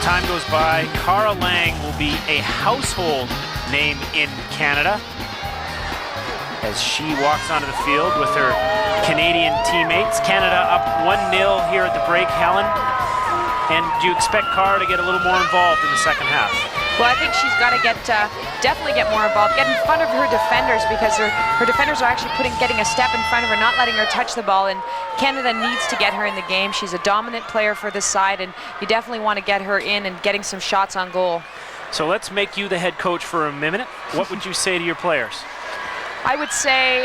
time goes by, Cara Lang will be a household name in Canada as she walks onto the field with her Canadian teammates. Canada up 1-0 here at the break, Helen. And do you expect Cara to get a little more involved in the second half?
Well, I think she's got to definitely get more involved, get in front of her defenders, because her defenders are actually getting a step in front of her, not letting her touch the ball, and Canada needs to get her in the game. She's a dominant player for this side, and you definitely want to get her in and getting some shots on goal.
So let's make you the head coach for a minute. What would you say to your players?
I would say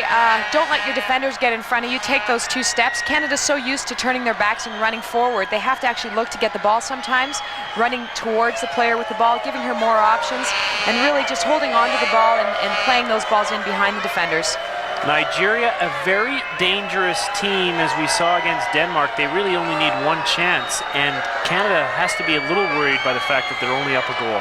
don't let your defenders get in front of you. Take those 2 steps. Canada's so used to turning their backs and running forward. They have to actually look to get the ball sometimes, running towards the player with the ball, giving her more options, and really just holding on to the ball and playing those balls in behind the defenders.
Nigeria, a very dangerous team, as we saw against Denmark. They really only need 1 chance, and Canada has to be a little worried by the fact that they're only up a goal.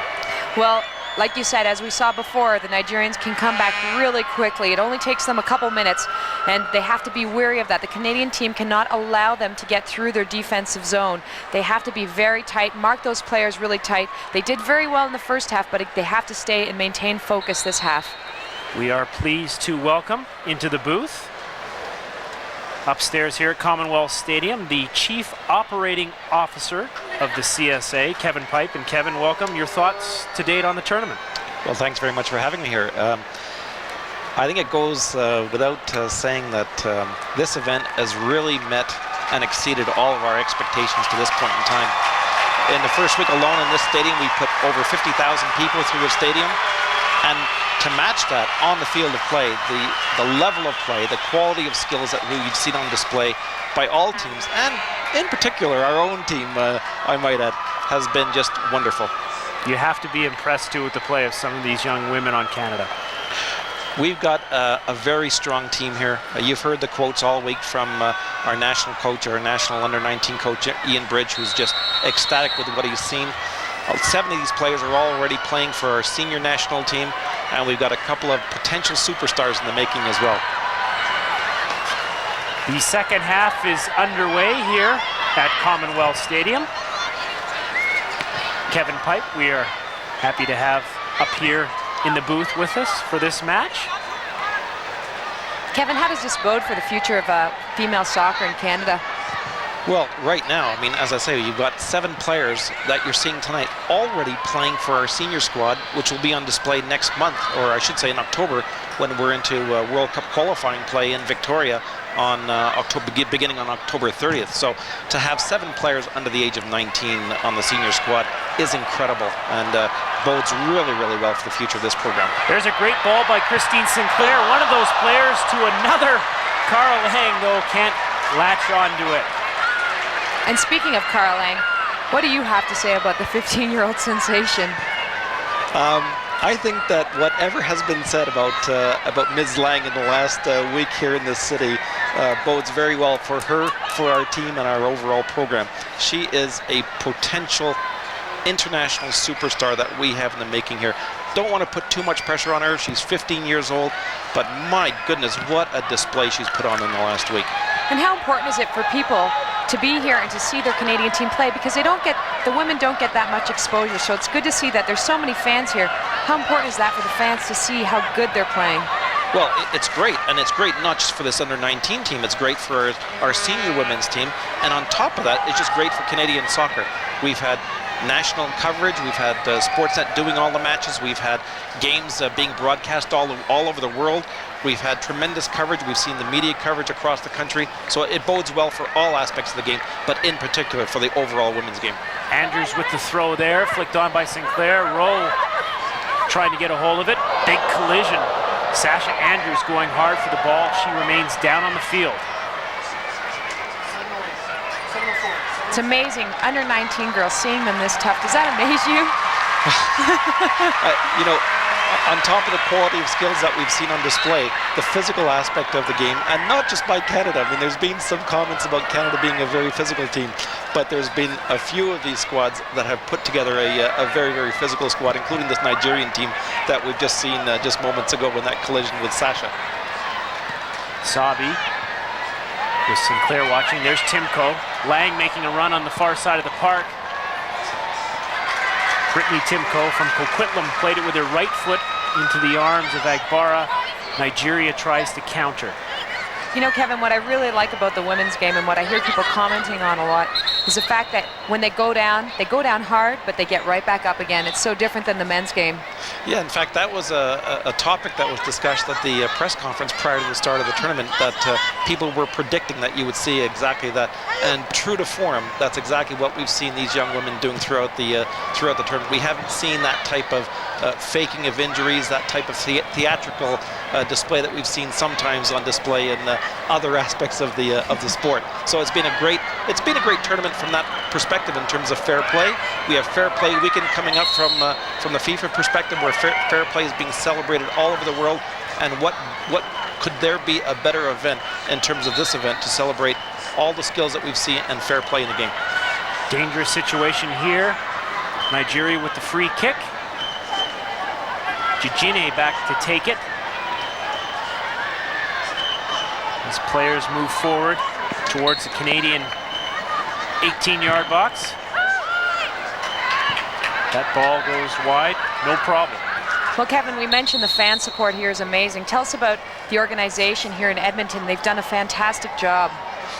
Well, like you said, as we saw before, the Nigerians can come back really quickly. It only takes them a couple minutes, and they have to be wary of that. The Canadian team cannot allow them to get through their defensive zone. They have to be very tight, mark those players really tight. They did very well in the first half, but they have to stay and maintain focus this half.
We are pleased to welcome into the booth, upstairs here at Commonwealth Stadium, the Chief Operating Officer of the CSA, Kevin Pipe. And Kevin, welcome. Your thoughts to date on the tournament?
Well, thanks very much for having me here. I think it goes without saying that this event has really met and exceeded all of our expectations to this point in time. In the first week alone in this stadium, we put over 50,000 people through the stadium. And to match that on the field of play, the level of play, the quality of skills that we've seen on display by all teams, and in particular our own team, I might add, has been just wonderful.
You have to be impressed too with the play of some of these young women on Canada.
We've got a very strong team here. You've heard the quotes all week from our national coach, our national under-19 coach, Ian Bridge, who's just ecstatic with what he's seen. 7 of these players are already playing for our senior national team, and we've got a couple of potential superstars in the making as well.
The second half is underway here at Commonwealth Stadium. Kevin Pipe, we are happy to have up here in the booth with us for this match.
Kevin, how does this bode for the future of female soccer in Canada?
Well, right now, I mean, as I say, you've got 7 players that you're seeing tonight already playing for our senior squad, which will be on display next month, or I should say in October, when we're into World Cup qualifying play in Victoria on beginning on October 30th. So to have 7 players under the age of 19 on the senior squad is incredible, and bodes really, really well for the future of this program.
There's a great ball by Christine Sinclair, one of those players to another. Cara Lang, though, can't latch onto it.
And speaking of Cara Lang, what do you have to say about the 15-year-old sensation?
I think that whatever has been said about Ms. Lang in the last week here in this city bodes very well for her, for our team, and our overall program. She is a potential international superstar that we have in the making here. Don't want to put too much pressure on her. She's 15 years old, but my goodness, what a display she's put on in the last week.
And how important is it for people to be here and to see their Canadian team play, because the women don't get that much exposure, so it's good to see that there's so many fans here. How important is that for the fans to see how good they're playing?
Well, it's great, and it's great not just for this under-19 team, it's great for our senior women's team, and on top of that, it's just great for Canadian soccer. We've had national coverage, we've had Sportsnet doing all the matches, we've had games being broadcast all over the world, we've had tremendous coverage, we've seen the media coverage across the country, so it bodes well for all aspects of the game, but in particular for the overall women's game.
Andrews with the throw there, flicked on by Sinclair. Rowe trying to get a hold of it. Big collision. Sasha Andrews going hard for the ball. She remains down on the field.
It's amazing. Under 19 girls, seeing them this tough. Does that amaze you?
You know, on top of the quality of skills that we've seen on display, the physical aspect of the game, and not just by Canada. I mean, there's been some comments about Canada being a very physical team, but there's been a few of these squads that have put together a very, very physical squad, including this Nigerian team that we've just seen just moments ago in that collision with Sasha.
Sabi with Sinclair watching. There's Timko. Lang making a run on the far side of the park. Brittany Timko from Coquitlam played it with her right foot into the arms of Agbara. Nigeria tries to counter.
You know, Kevin, what I really like about the women's game and what I hear people commenting on a lot is the fact that when they go down hard, but they get right back up again. It's so different than the men's game.
Yeah, in fact, that was a topic that was discussed at the press conference prior to the start of the tournament, that people were predicting that you would see exactly that. And true to form, that's exactly what we've seen these young women doing throughout the tournament. We haven't seen that type of faking of injuries, that type of theatrical display that we've seen sometimes on display in other aspects of the sport. So it's been a great tournament from that perspective in terms of fair play. We have Fair Play Weekend coming up from the FIFA perspective, where fair play is being celebrated all over the world. And what could there be a better event in terms of this event to celebrate all the skills that we've seen and fair play in the game?
Dangerous situation here. Nigeria with the free kick. Chiejine back to take it. As players move forward towards the Canadian 18-yard box. That ball goes wide, no problem.
Well, Kevin, we mentioned the fan support here is amazing. Tell us about the organization here in Edmonton. They've done a fantastic job.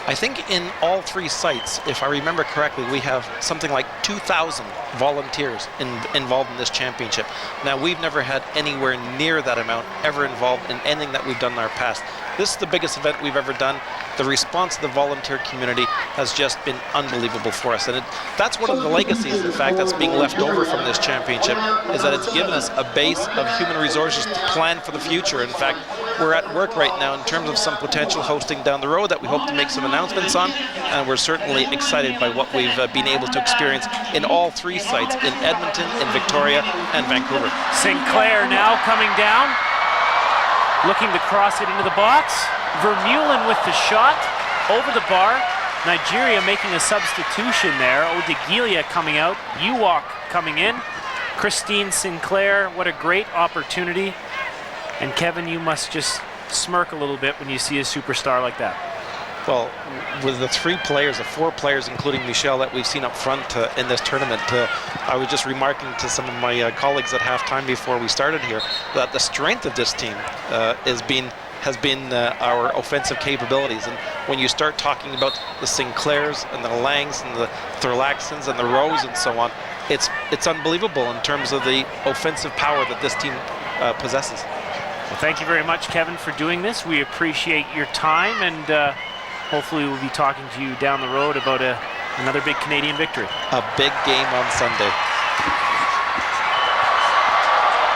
I think in all three sites, if I remember correctly, we have something like 2,000 volunteers involved in this championship. Now, we've never had anywhere near that amount ever involved in anything that we've done in our past. This is the biggest event we've ever done. The response of the volunteer community has just been unbelievable for us. And that's one of the legacies, in fact, that's being left over from this championship, is that it's given us a base of human resources to plan for the future. In fact, we're at work right now in terms of some potential hosting down the road that we hope to make some announcements on, and we're certainly excited by what we've been able to experience in all three sites, in Edmonton, in Victoria, and Vancouver.
Sinclair now coming down, looking to cross it into the box. Vermeulen with the shot over the bar. Nigeria making a substitution there. Odigilia coming out, Uwak coming in. Christine Sinclair, what a great opportunity. And Kevin, you must just smirk a little bit when you see a superstar like that.
Well, with the four players, including Michelle, that we've seen up front in this tournament, I was just remarking to some of my colleagues at halftime before we started here that the strength of this team has been our offensive capabilities. And when you start talking about the Sinclairs and the Langs and the Thurlaxons and the Rowes and so on, it's unbelievable in terms of the offensive power that this team possesses.
Well, thank you very much, Kevin, for doing this. We appreciate your time, and hopefully we'll be talking to you down the road about another big Canadian victory.
A big game on Sunday.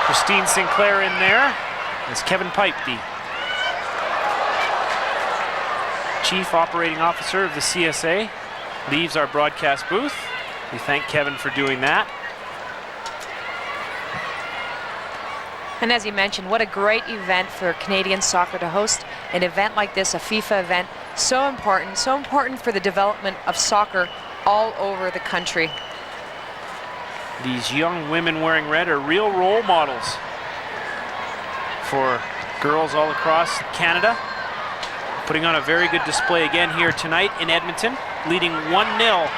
Christine Sinclair in there. That's Kevin Pipe, the Chief Operating Officer of the CSA, leaves our broadcast booth. We thank Kevin for doing that.
And as he mentioned, what a great event for Canadian soccer to host an event like this, a FIFA event. So important for the development of soccer all over the country.
These young women wearing red are real role models for girls all across Canada. Putting on a very good display again here tonight in Edmonton, leading 1-0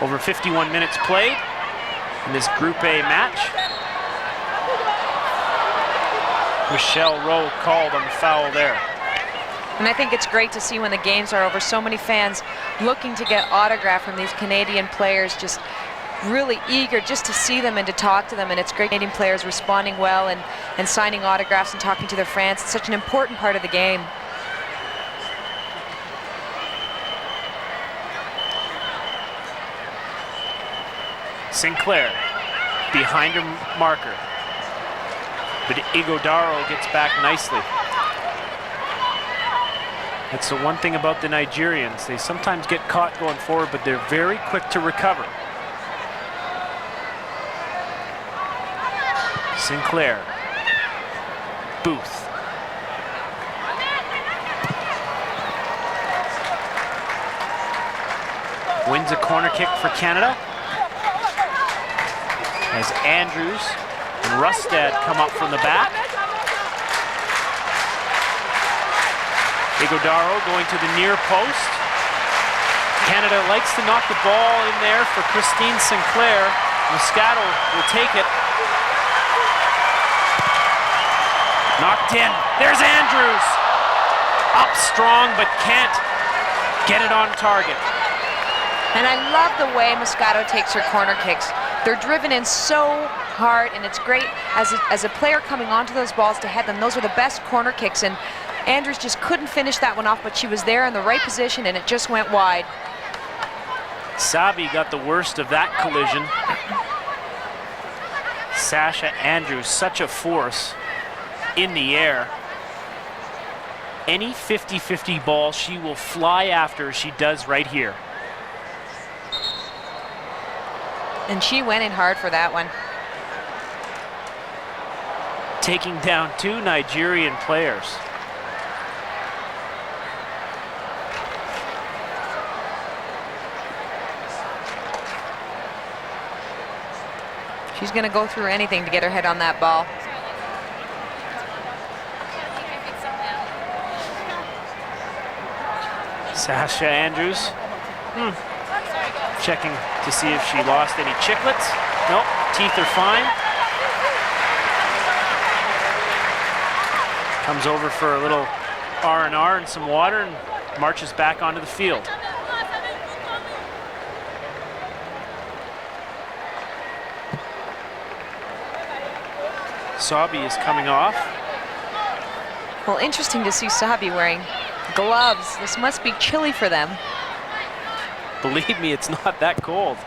over 51 minutes played in this Group A match. Michelle Rowe called on the foul there.
And I think it's great to see when the games are over, so many fans looking to get autograph from these Canadian players, just really eager just to see them and to talk to them. And it's great Canadian players responding well and signing autographs and talking to their fans. It's such an important part of the game.
Sinclair behind her marker. But Ighodaro gets back nicely. That's the one thing about the Nigerians. They sometimes get caught going forward, but they're very quick to recover. Sinclair. Booth. Wins a corner kick for Canada. As Andrews and Rustad come up from the back. Ighodaro going to the near post. Canada likes to knock the ball in there for Christine Sinclair. Moscato will take it. Knocked in. There's Andrews. Up strong, but can't get it on target.
And I love the way Moscato takes her corner kicks. They're driven in so hard, and it's great as a player coming onto those balls to head them. Those are the best corner kicks, and Andrews just couldn't finish that one off, but she was there in the right position, and it just went wide.
Sabi got the worst of that collision. Sasha Andrews, such a force in the air. Any 50-50 ball, she will fly after, as she does right here.
And she went in hard for that one.
Taking down two Nigerian players.
She's going to go through anything to get her head on that ball.
Sasha Andrews. Checking to see if she lost any chiclets. Nope, teeth are fine. Comes over for a little R&R and some water and marches back onto the field. Sabi is coming off.
Well, interesting to see Sabi wearing gloves. This must be chilly for them.
Believe me, it's not that cold.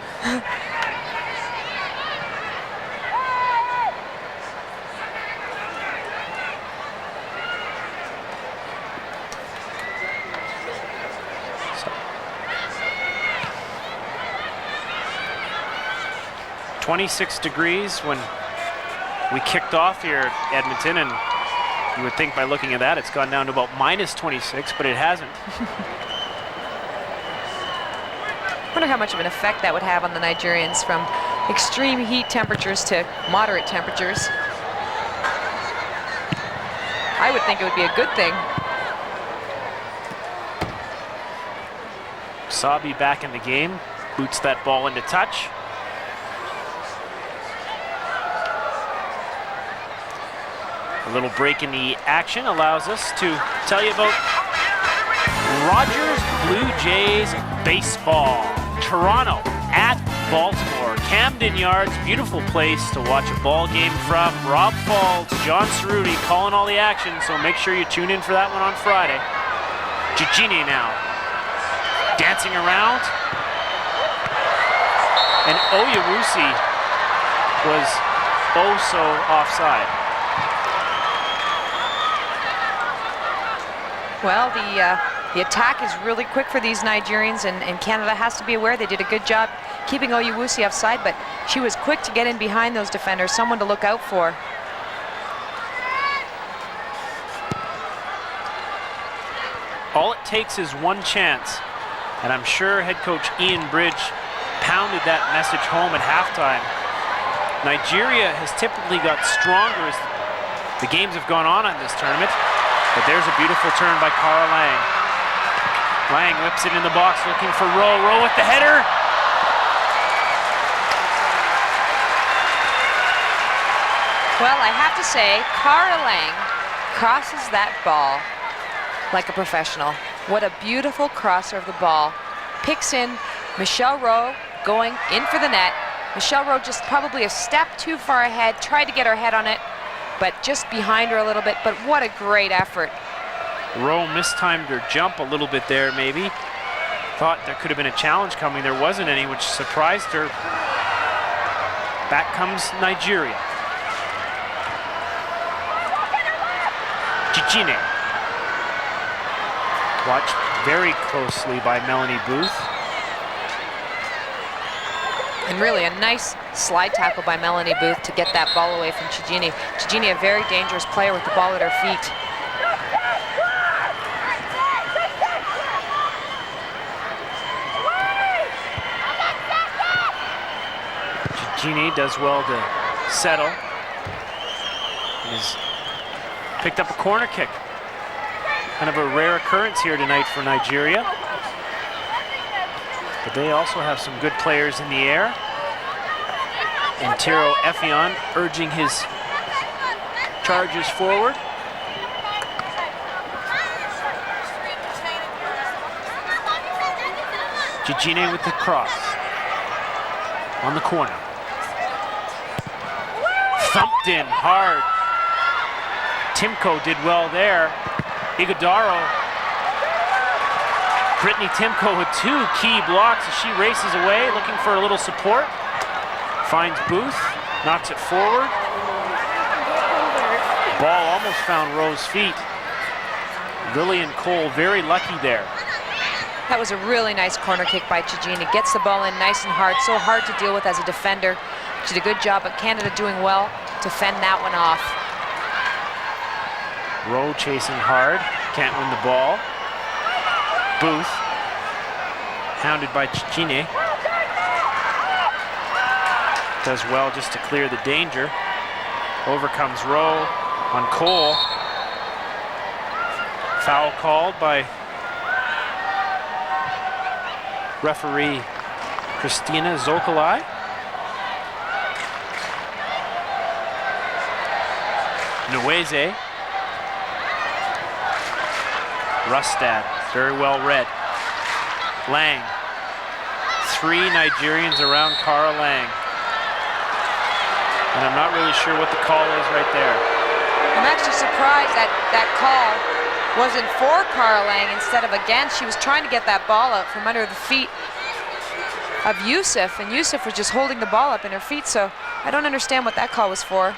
So, 26 degrees when we kicked off here at Edmonton, and you would think by looking at that it's gone down to about minus 26, but it hasn't.
I wonder how much of an effect that would have on the Nigerians, from extreme heat temperatures to moderate temperatures. I would think it would be a good thing.
Sabi back in the game, boots that ball into touch. A little break in the action allows us to tell you about Rogers Blue Jays baseball. Toronto at Baltimore. Camden Yards, beautiful place to watch a ball game from. Rob Falls, John Cerruti calling all the action, so make sure you tune in for that one on Friday. Chiejine now, dancing around. And Oyewusi was oh so offside.
Well, the attack is really quick for these Nigerians, and Canada has to be aware they did a good job keeping Oyewusi offside, but she was quick to get in behind those defenders, someone to look out for.
All it takes is one chance, and I'm sure head coach Ian Bridge pounded that message home at halftime. Nigeria has typically got stronger as the games have gone on in this tournament, but there's a beautiful turn by Cara Lang. Lang whips it in the box looking for Rowe. Rowe with the header.
Well, I have to say, Cara Lang crosses that ball like a professional. What a beautiful crosser of the ball. Picks in Michelle Rowe going in for the net. Michelle Rowe just probably a step too far ahead, tried to get her head on it, but just behind her a little bit. But what a great effort.
Rowe mistimed her jump a little bit there, maybe. Thought there could have been a challenge coming. There wasn't any, which surprised her. Back comes Nigeria. Chiejine. Watched very closely by Melanie Booth.
And really a nice slide tackle by Melanie Booth to get that ball away from Chiejine. Chiejine, a very dangerous player with the ball at her feet.
Chiejine does well to settle. He's picked up a corner kick. Kind of a rare occurrence here tonight for Nigeria. But they also have some good players in the air. Intero Effion urging his charges forward. Chiejine with the cross. On the corner. Thumped in hard. Timko did well there. Ighodaro. Brittany Timko with 2 key blocks as she races away, looking for a little support. Finds Booth, knocks it forward. Ball almost found Rowe's feet. Lillian Cole very lucky there.
That was a really nice corner kick by Chiejine. It gets the ball in nice and hard, so hard to deal with as a defender. She did a good job, but Canada doing well to fend that one off.
Rowe chasing hard, can't win the ball. Booth, hounded by Chiejine. Does well just to clear the danger. Over comes Rowe on Cole. Foul called by referee Christina Zokolai. Nweze. Rustad, very well read. Lang. 3 Nigerians around Cara Lang. And I'm not really sure what the call is right there.
I'm actually surprised that that call wasn't for Cara Lang instead of against. She was trying to get that ball out from under the feet of Yusuf, and Yusuf was just holding the ball up in her feet, so I don't understand what that call was for.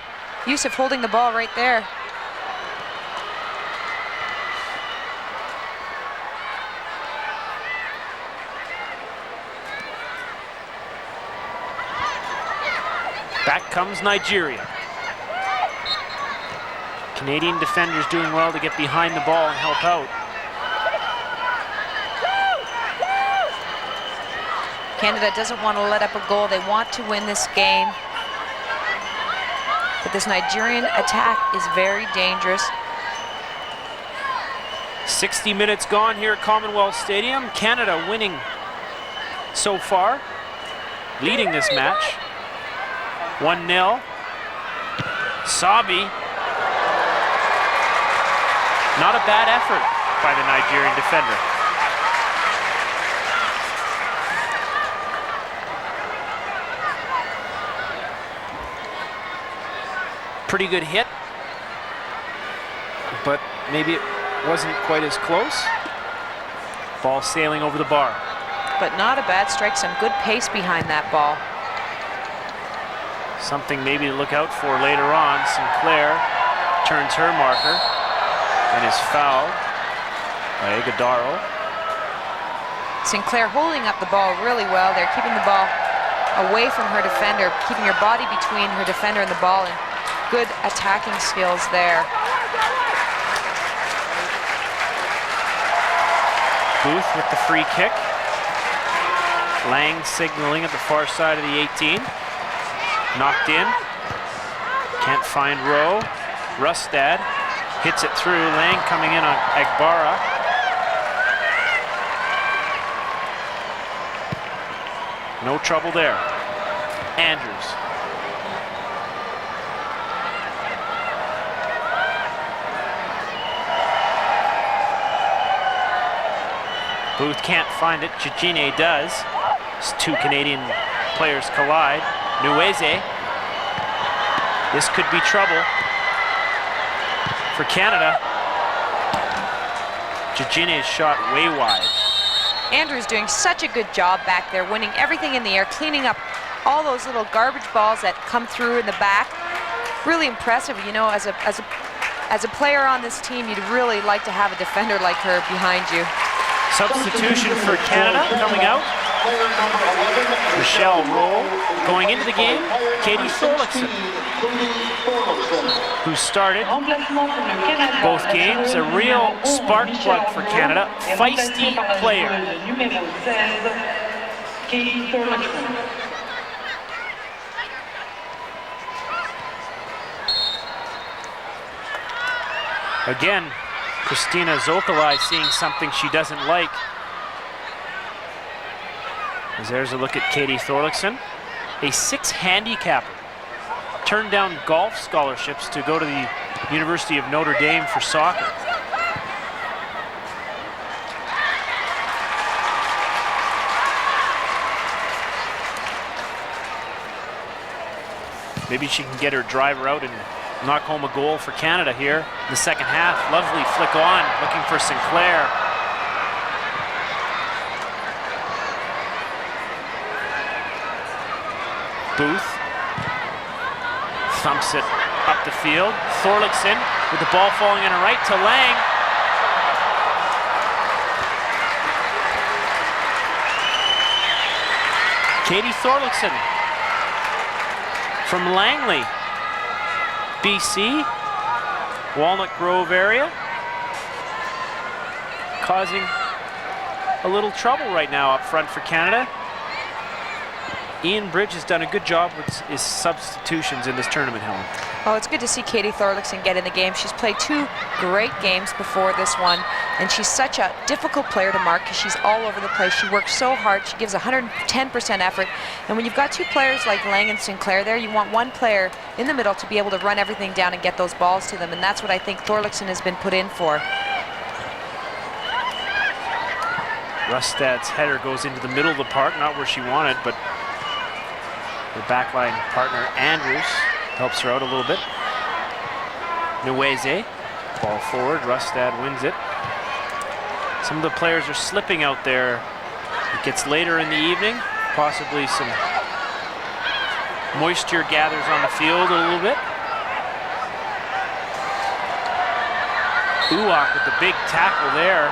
Yusuf holding the ball right there.
Back comes Nigeria. Canadian defenders doing well to get behind the ball and help out.
Canada doesn't want to let up a goal. They want to win this game. But this Nigerian attack is very dangerous.
60 minutes gone here at Commonwealth Stadium. Canada winning so far, leading this match. 1-0. Sabi. Not a bad effort by the Nigerian defender. Pretty good hit, but maybe it wasn't quite as close. Ball sailing over the bar.
But not a bad strike, some good pace behind that ball.
Something maybe to look out for later on. Sinclair turns her marker and is fouled by Ighodaro.
Sinclair holding up the ball really well. They're keeping the ball away from her defender, keeping her body between her defender and the ball, and good attacking skills there.
Booth with the free kick. Lang signaling at the far side of the 18. Knocked in. Can't find Rowe. Rustad hits it through. Lang coming in on Agbara. No trouble there. Andrews. Booth can't find it. Chiejine does. As two Canadian players collide. Nweze. This could be trouble for Canada. Chiejine's shot way wide.
Andrew's doing such a good job back there, winning everything in the air, cleaning up all those little garbage balls that come through in the back. Really impressive. You know, as a player on this team, you'd really like to have a defender like her behind you.
Substitution for Canada coming out. Michelle Rowe going into the game. Katie Thorlickson, who started both games. A real spark plug for Canada. Feisty player. Again, Christina Zokalai seeing something she doesn't like. As there's a look at Katie Thorlickson, a 6 handicapper. Turned down golf scholarships to go to the University of Notre Dame for soccer. Maybe she can get her driver out and knock home a goal for Canada here in the second half. Lovely flick on, looking for Sinclair. Booth thumps it up the field. Thorlickson with the ball falling in her right to Lang. Katie Thorlickson from Langley, BC, Walnut Grove area, causing a little trouble right now up front for Canada. Ian Bridge has done a good job with his substitutions in this tournament, Helen.
Oh, it's good to see Katie Thorlickson get in the game. She's played 2 great games before this one, and she's such a difficult player to mark because she's all over the place. She works so hard. She gives 110% effort, and when you've got 2 players like Lang and Sinclair there, you want one player in the middle to be able to run everything down and get those balls to them, and that's what I think Thorlickson has been put in for.
Rustad's header goes into the middle of the park, not where she wanted, but her backline partner, Andrews, helps her out a little bit. Nweze, ball forward, Rustad wins it. Some of the players are slipping out there. It gets later in the evening, possibly some moisture gathers on the field a little bit. Uwak with the big tackle there.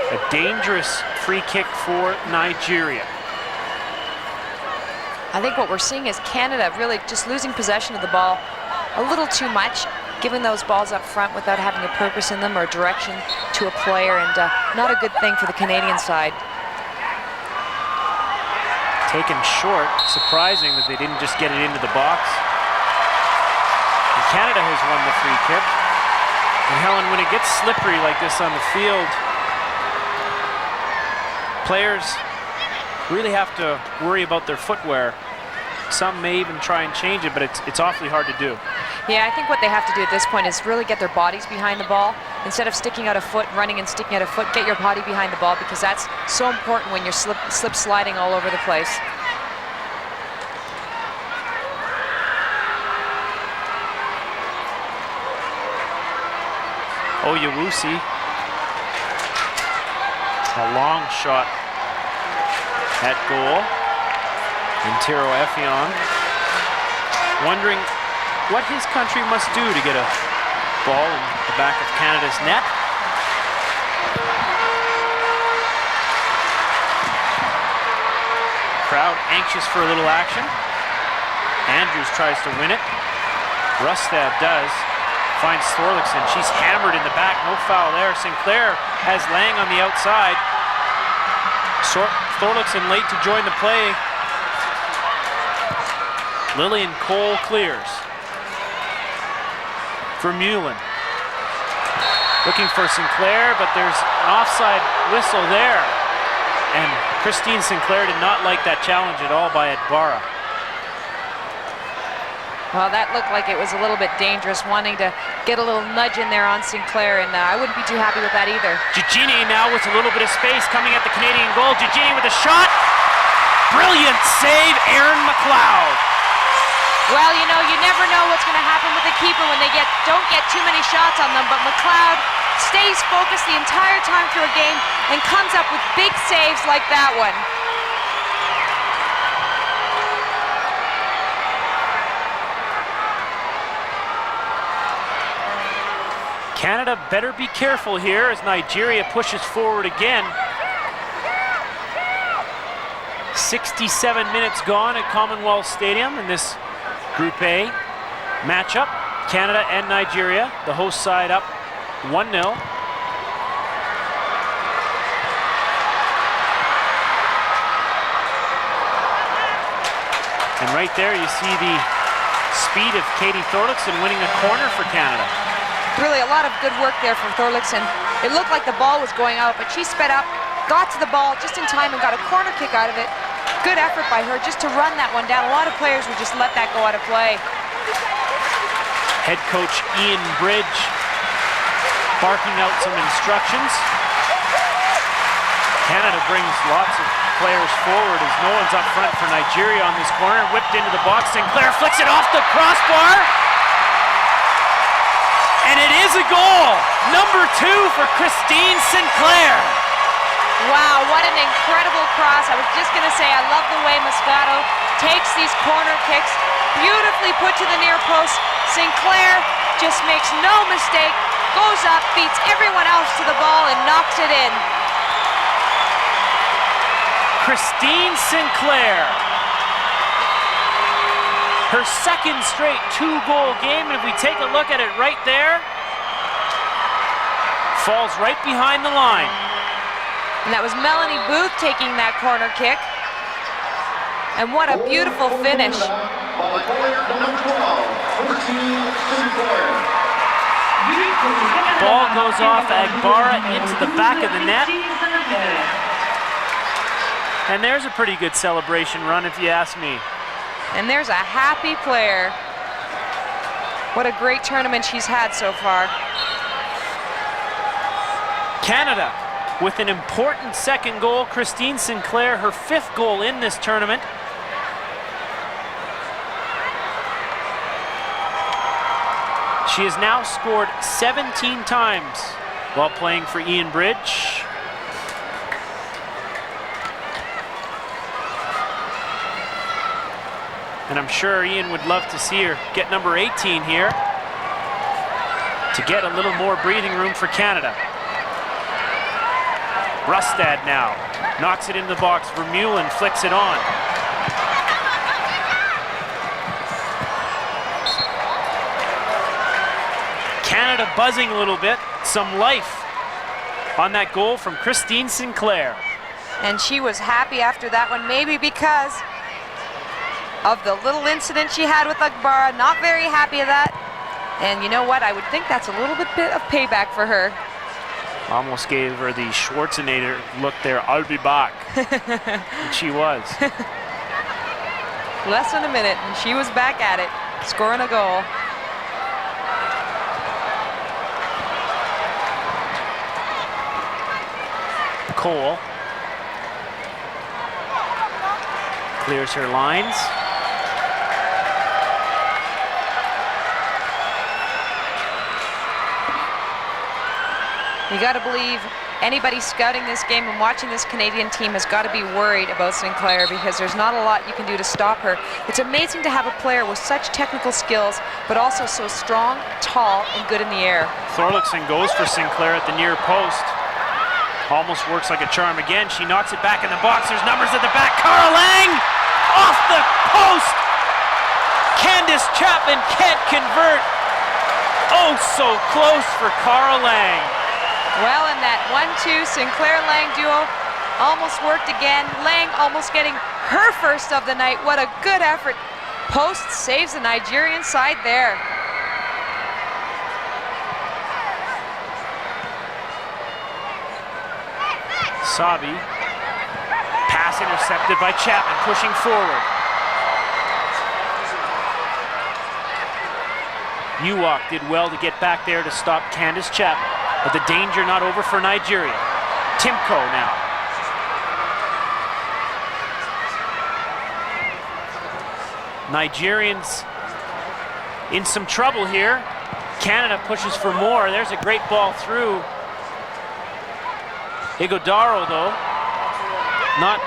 A dangerous free kick for Nigeria.
I think what we're seeing is Canada really just losing possession of the ball a little too much, giving those balls up front without having a purpose in them or direction to a player, and not a good thing for the Canadian side.
Taken short, surprising that they didn't just get it into the box. And Canada has won the free kick. And Helen, when it gets slippery like this on the field, players really have to worry about their footwear. Some may even try and change it, but it's awfully hard to do.
Yeah, I think what they have to do at this point is really get their bodies behind the ball. Instead of sticking out a foot, running and sticking out a foot, get your body behind the ball, because that's so important when you're slip sliding all over the place.
Odigilia, a long shot at goal. Intero Effion wondering what his country must do to get a ball in the back of Canada's net. Crowd anxious for a little action. Andrews tries to win it. Rustad does. Finds Thorlickson. She's hammered in the back. No foul there. Sinclair has Lang on the outside. Thorlickson late to join the play. Lillian Cole clears. Vermeulen looking for Sinclair, but there's an offside whistle there. And Christine Sinclair did not like that challenge at all by Agbara.
Well, that looked like it was a little bit dangerous, wanting to get a little nudge in there on Sinclair, and I wouldn't be too happy with that either.
Chiejine now with a little bit of space coming at the Canadian goal. Chiejine with a shot. Brilliant save, Aaron McLeod.
Well, you know, you never know what's going to happen with the keeper when they don't get too many shots on them, but McLeod stays focused the entire time through a game and comes up with big saves like that one.
Canada better be careful here as Nigeria pushes forward again. 67 minutes gone at Commonwealth Stadium in this Group A matchup. Canada and Nigeria, the host side up 1-0. And right there you see the speed of Katie Thorlickson winning a corner for Canada.
Really a lot of good work there from Thorlickson. It looked like the ball was going out, but she sped up, got to the ball just in time and got a corner kick out of it. Good effort by her just to run that one down. A lot of players would just let that go out of play.
Head coach Ian Bridge barking out some instructions. Canada brings lots of players forward as no one's up front for Nigeria on this corner. Whipped into the box. Sinclair flicks it off the crossbar. And it is a goal. Number 2 for Christine Sinclair.
Wow, what an incredible cross. I was just going to say, I love the way Moscato takes these corner kicks. Beautifully put to the near post. Sinclair just makes no mistake. Goes up, beats everyone else to the ball, and knocks it in.
Christine Sinclair. Her second straight 2-goal game, and if we take a look at it right there, falls right behind the line.
And that was Melanie Booth taking that corner kick. And what a beautiful finish.
Ball goes off Agbara into the back of the net. And there's a pretty good celebration run, if you ask me.
And there's a happy player. What a great tournament she's had so far.
Canada with an important second goal. Christine Sinclair, her 5th goal in this tournament. She has now scored 17 times while playing for Ian Bridge. And I'm sure Ian would love to see her get number 18 here to get a little more breathing room for Canada. Rustad now knocks it in the box. Vermeulen flicks it on. Canada buzzing a little bit. Some life on that goal from Christine Sinclair.
And she was happy after that one, maybe because of the little incident she had with Agbara. Not very happy of that. And you know what? I would think that's a little bit of payback for her.
Almost gave her the Schwarzenegger look there. I'll be back. And she was.
Less than a minute, and she was back at it, scoring a goal.
Cole clears her lines.
You got to believe anybody scouting this game and watching this Canadian team has got to be worried about Sinclair, because there's not a lot you can do to stop her. It's amazing to have a player with such technical skills, but also so strong, tall, and good in the air.
Thorlickson goes for Sinclair at the near post. Almost works like a charm again. She knocks it back in the box. There's numbers at the back. Cara Lang off the post. Candice Chapman can't convert. Oh, so close for Cara Lang.
Well, and that 1-2 Sinclair-Lang duo almost worked again. Lang almost getting her first of the night. What a good effort. Post saves the Nigerian side there.
Sabi, pass intercepted by Chapman, pushing forward. Uwak did well to get back there to stop Candace Chapman. But the danger not over for Nigeria. Timko now. Nigerians in some trouble here. Canada pushes for more. There's a great ball through. Ighodaro, though, not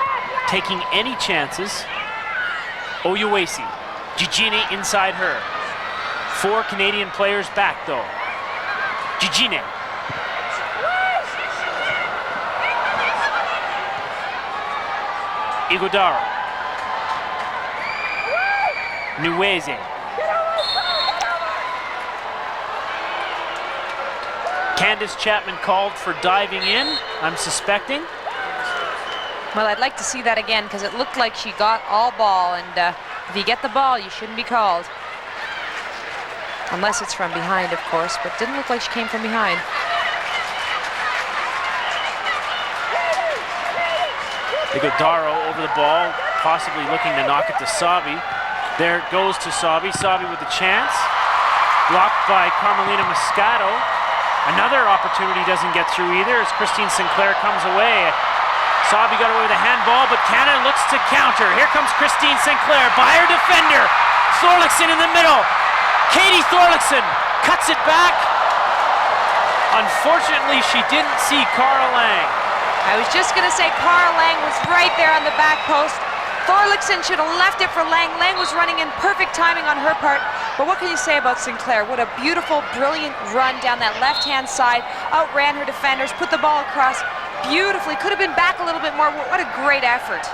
taking any chances. Oyewesi, Chiejine inside her. 4 Canadian players back, though. Chiejine. Ighodaro. Nweze. Candace Chapman called for diving in, I'm suspecting.
Well, I'd like to see that again because it looked like she got all ball, and if you get the ball, you shouldn't be called. Unless it's from behind, of course, but didn't look like she came from behind.
Ighodaro over the ball, possibly looking to knock it to Sabi. There it goes to Sabi. Sabi with the chance. Blocked by Carmelina Moscato. Another opportunity doesn't get through either as Christine Sinclair comes away. Sabi got away with a handball, but Canada looks to counter. Here comes Christine Sinclair by her defender. Thorlickson in the middle. Katie Thorlickson cuts it back. Unfortunately, she didn't see Cara Lang.
I was just going to say Cara Lang was right there on the back post. Thorlickson should have left it for Lang. Lang was running in perfect timing on her part. But what can you say about Sinclair? What a beautiful, brilliant run down that left-hand side. Outran her defenders, put the ball across beautifully. Could have been back a little bit more. What a great effort.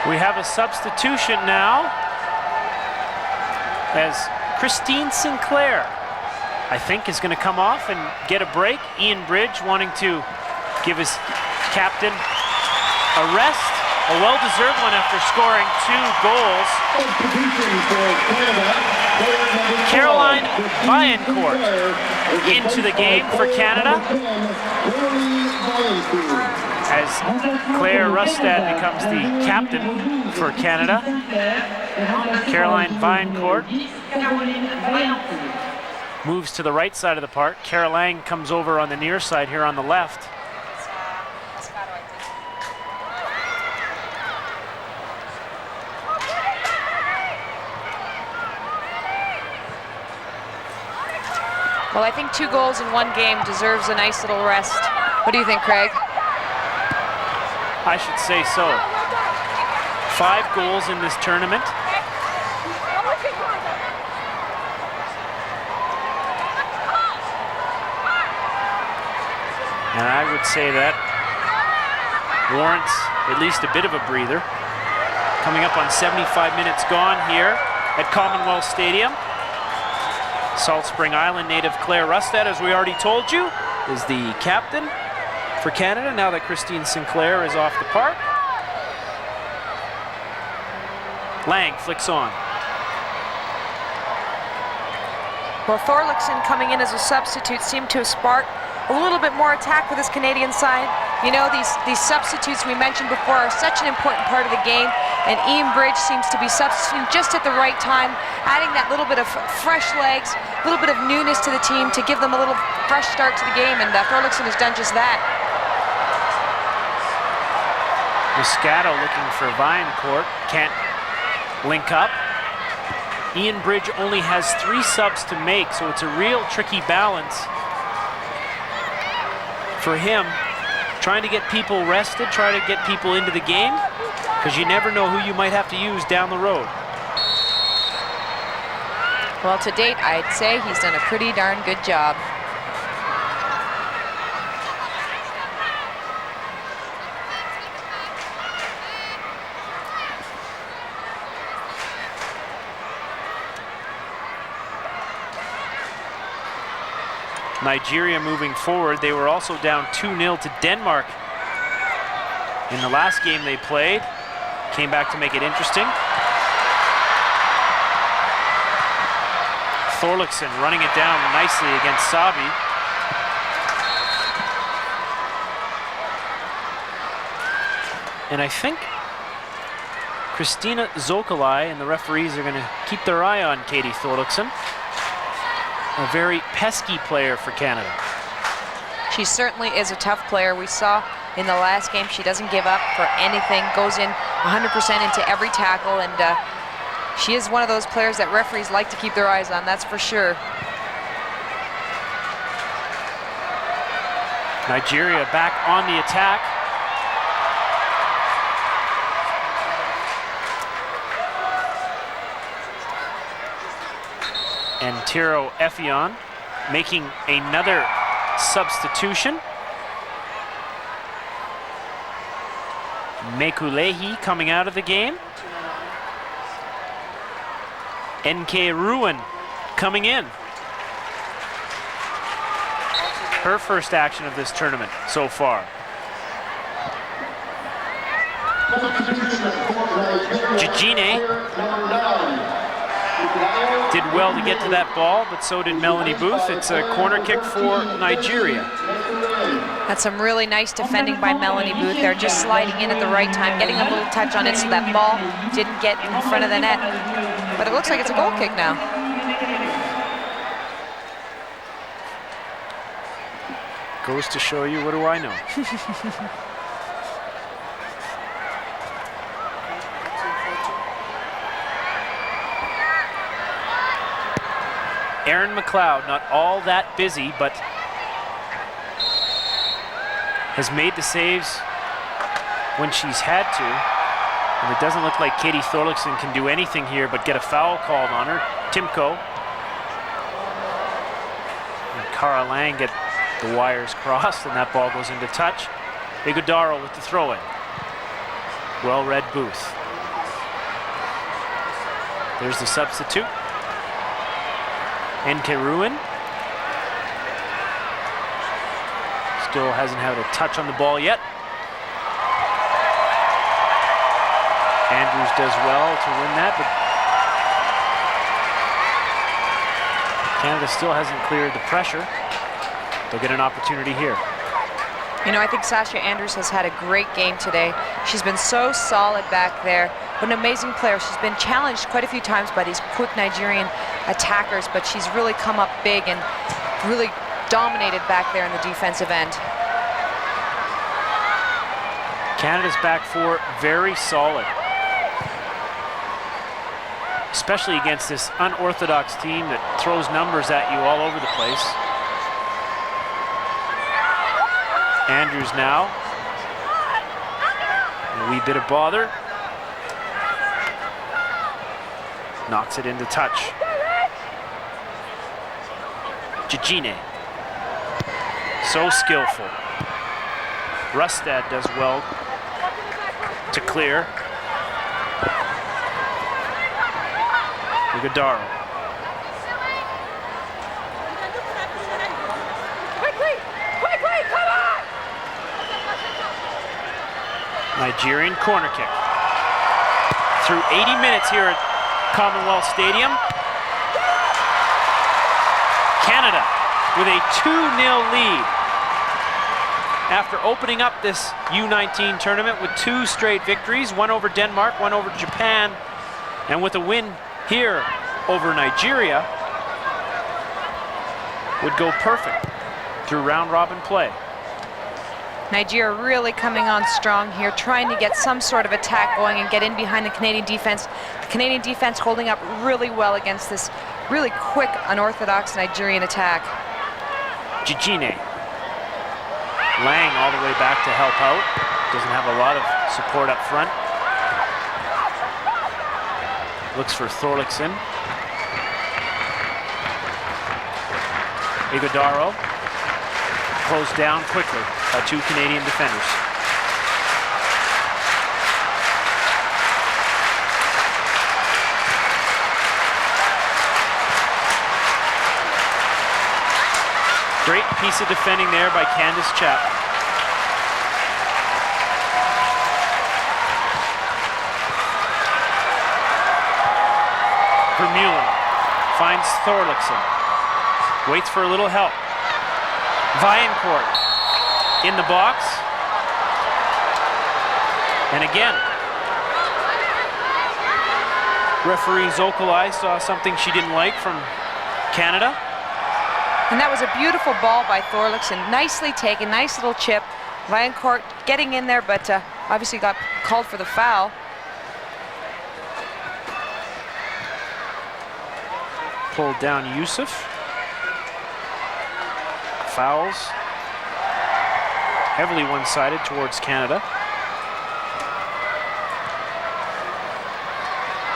We have a substitution now as Christine Sinclair, I think, is going to come off and get a break. Ian Bridge wanting to give his captain a rest, a well-deserved one after scoring 2 goals. Caroline Vaillancourt into the game for Canada as Claire Rustad becomes the captain for Canada. Caroline Vaillancourt moves to the right side of the park. Cara Lang comes over on the near side here on the left.
Well, I think 2 goals in 1 game deserves a nice little rest. What do you think, Craig?
I should say so. 5 goals in this tournament. And I would say that warrants at least a bit of a breather. Coming up on 75 minutes gone here at Commonwealth Stadium. Salt Spring Island native Claire Rustad, as we already told you, is the captain for Canada now that Christine Sinclair is off the park. Lang flicks on.
Well, Thorlickson coming in as a substitute seemed to have sparked a little bit more attack with this Canadian side. You know, these substitutes we mentioned before are such an important part of the game, and Ian Bridge seems to be substituting just at the right time, adding that little bit of fresh legs, a little bit of newness to the team to give them a little fresh start to the game, and Thorlickson has done just that.
Moscato looking for Vaillancourt, can't link up. Ian Bridge only has 3 subs to make, so it's a real tricky balance for him, trying to get people rested, trying to get people into the game, because you never know who you might have to use down the road.
Well, to date, I'd say he's done a pretty darn good job.
Nigeria moving forward. They were also down 2-0 to Denmark in the last game they played. Came back to make it interesting. Thorlickson running it down nicely against Sabi. And I think Christina Zokolai and the referees are going to keep their eye on Katie Thorlickson. A very pesky player for Canada.
She certainly is a tough player. We saw in the last game she doesn't give up for anything, goes in 100% into every tackle, and she is one of those players that referees like to keep their eyes on, that's for sure.
Nigeria back on the attack. And Tiro Effion making another substitution. Mekuleyi coming out of the game. NGAvCAN coming in. Her first action of this tournament so far. Chiejine did well to get to that ball, but so did Melanie Booth. It's a corner kick for Nigeria.
That's some really nice defending by Melanie Booth there, just sliding in at the right time, getting a little touch on it so that ball didn't get in front of the net. But it looks like it's a goal kick now.
Goes to show you, what do I know? Erin McLeod, not all that busy, but has made the saves when she's had to. And it doesn't look like Katie Thorlickson can do anything here but get a foul called on her. Timko and Cara Lang get the wires crossed, and that ball goes into touch. Ighodaro with the throw-in. Well-read Booth. There's the substitute. NGAvCAN still hasn't had a touch on the ball yet. Andrews does well to win that, but Canada still hasn't cleared the pressure. They'll get an opportunity here.
You know, I think Sasha Andrews has had a great game today. She's been so solid back there. What an amazing player. She's been challenged quite a few times by these quick Nigerian attackers, but she's really come up big and really dominated back there in the defensive end.
Canada's back four very solid, especially against this unorthodox team that throws numbers at you all over the place. Andrews now, a wee bit of bother. Knocks it into touch. Chiejine, so skillful. Rustad does well to clear. Ighodaro.
Quickly, come on!
Nigerian corner kick. Through 80 minutes here at Commonwealth Stadium. Canada with a 2-0 lead after opening up this U-19 tournament with 2 straight victories, one over Denmark, one over Japan, and with a win here over Nigeria, would go perfect through round-robin play.
Nigeria really coming on strong here, trying to get some sort of attack going and get in behind the Canadian defense. The Canadian defense holding up really well against this really quick, unorthodox Nigerian attack.
Chiejine. Lang all the way back to help out. Doesn't have a lot of support up front. Looks for Thorlickson. Ighodaro. Closed down quickly by 2 Canadian defenders. Great piece of defending there by Candace Chapman. Vermeulen finds Thorlickson. Waits for a little help. Viancourt in the box. And again, Referee Zokolai saw something she didn't like from Canada.
And that was a beautiful ball by Thorlickson. Nicely taken, nice little chip. Vaillancourt getting in there, but obviously got called for the foul.
Pulled down Yusuf. Fouls. Heavily one-sided towards Canada.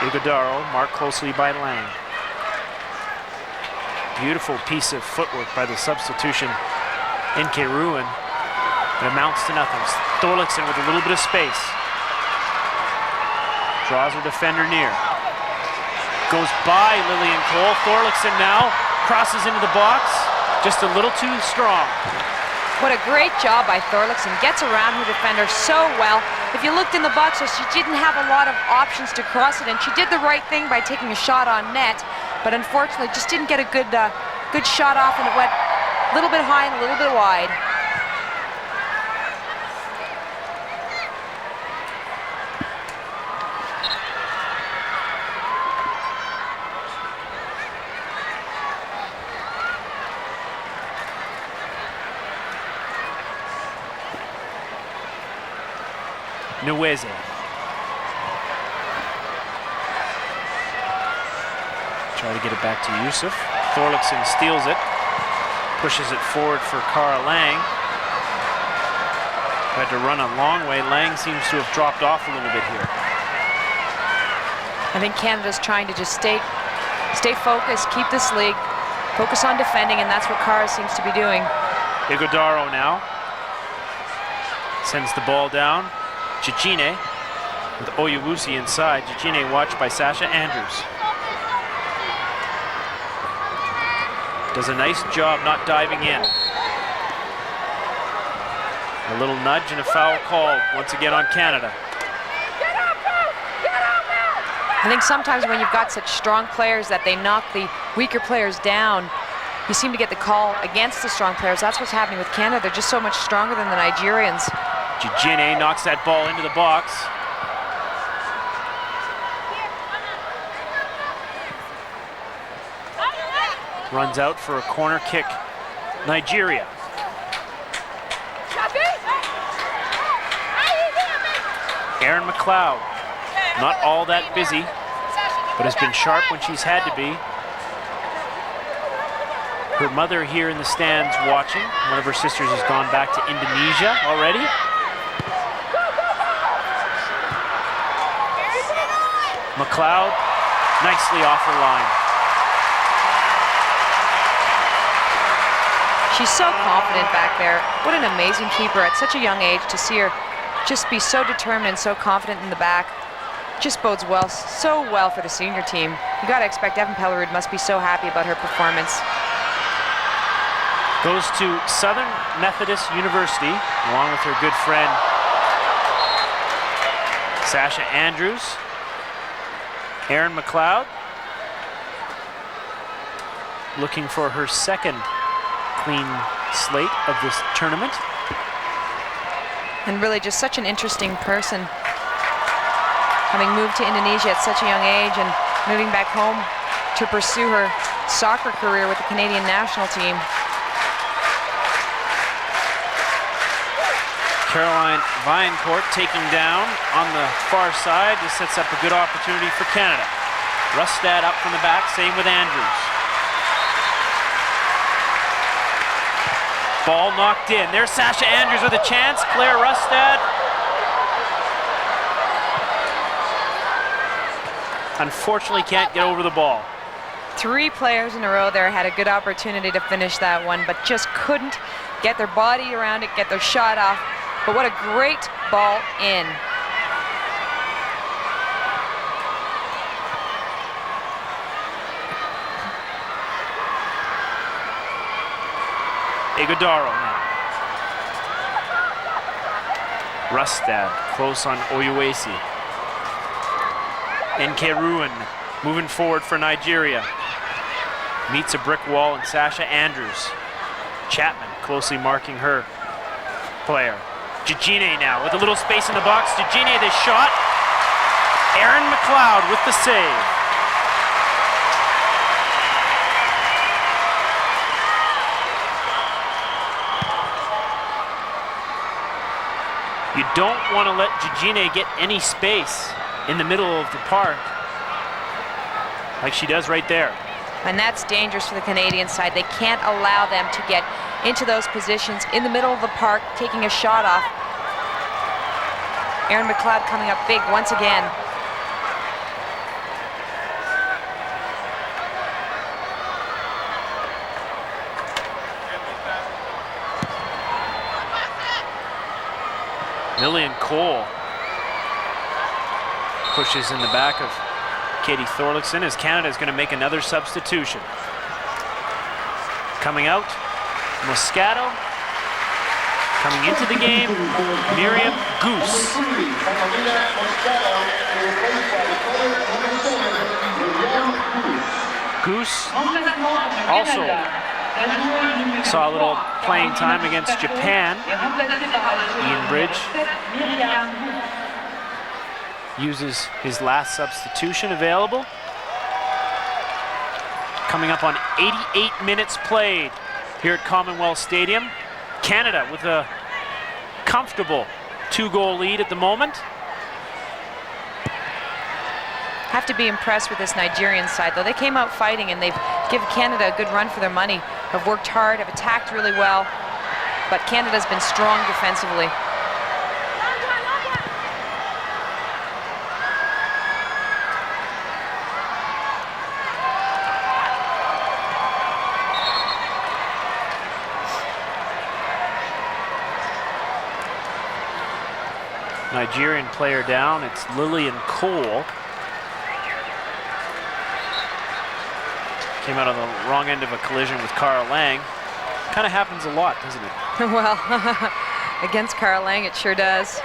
Iguodaro marked closely by Lang. Beautiful piece of footwork by the substitution, NGAvCAN. It amounts to nothing. Thorlickson with a little bit of space. Draws her defender near. Goes by Lillian Cole. Thorlickson now crosses into the box. Just a little too strong.
What a great job by Thorlickson. Gets around her defender so well. If you looked in the box, she didn't have a lot of options to cross it, and she did the right thing by taking a shot on net, but unfortunately just didn't get a good shot off, and it went a little bit high and a little bit wide.
Nweze. Try to get it back to Yusuf. Thorlickson steals it. Pushes it forward for Cara Lang. Had to run a long way. Lang seems to have dropped off a little bit here.
I think Canada's trying to just stay focused, keep this league, focus on defending, and that's what Cara seems to be doing.
Iguodaro now. Sends the ball down. Chiejine with Oyewusi inside. Chiejine watched by Sasha Andrews. Does a nice job not diving in. A little nudge and a foul called once again on Canada.
I think sometimes when you've got such strong players that they knock the weaker players down, you seem to get the call against the strong players. That's what's happening with Canada. They're just so much stronger than the Nigerians.
Chiejine knocks that ball into the box. Runs out for a corner kick. Nigeria. Erin McLeod, not all that busy, but has been sharp when she's had to be. Her mother here in the stands watching. One of her sisters has gone back to Indonesia already. McLeod, nicely off her line.
She's so confident back there. What an amazing keeper at such a young age to see her just be so determined and so confident in the back. Just bodes well, so well for the senior team. You gotta expect Evan Pellerud must be so happy about her performance.
Goes to Southern Methodist University, along with her good friend, Sasha Andrews. Erin McLeod, looking for her second clean slate of this tournament.
And really just such an interesting person. Having moved to Indonesia at such a young age and moving back home to pursue her soccer career with the Canadian national team.
Caroline Vaillancourt taking down on the far side. This sets up a good opportunity for Canada. Rustad up from the back, same with Andrews. Ball knocked in. There's Sasha Andrews with a chance. Claire Rustad. Unfortunately can't get over the ball.
3 players in a row there had a good opportunity to finish that one, but just couldn't get their body around it, get their shot off. But what a great ball in.
Iguodaro now. Rustad close on Oyewusi. NGAvCAN moving forward for Nigeria. Meets a brick wall and Sasha Andrews. Chapman closely marking her player. Chiejine now with a little space in the box. Chiejine, the shot. Erin McLeod with the save. You don't want to let Chiejine get any space in the middle of the park like she does right there.
And that's dangerous for the Canadian side. They can't allow them to get into those positions in the middle of the park, taking a shot off. Erin McLeod coming up big once again.
Lillian Cole pushes in the back of Katie Thorlickson as Canada is going to make another substitution. Coming out, Moscato. Coming into the game, Miriam Goose. Goose also saw a little playing time against Japan. Ian Bridge uses his last substitution available. Coming up on 88 minutes played here at Commonwealth Stadium. Canada with a comfortable 2-goal lead at the moment.
Have to be impressed with this Nigerian side, though. They came out fighting and they've given Canada a good run for their money. Have worked hard, have attacked really well, but Canada's been strong defensively.
Nigerian player down, it's Lillian Cole. Came out on the wrong end of a collision with Cara Lang. Kind of happens a lot, doesn't it?
Well, against Cara Lang, it sure does.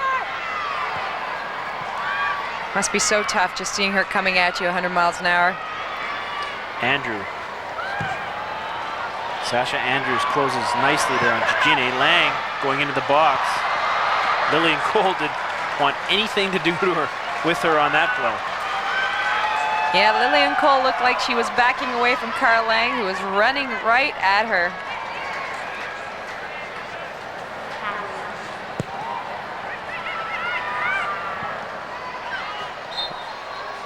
Must be so tough just seeing her coming at you 100 miles an hour.
Andrew. Sasha Andrews closes nicely there on Chiejine. Lang going into the box. Lillian Cole did want anything to do to her with her on that play.
Yeah, Lillian Cole looked like she was backing away from Cara Lang, who was running right at her.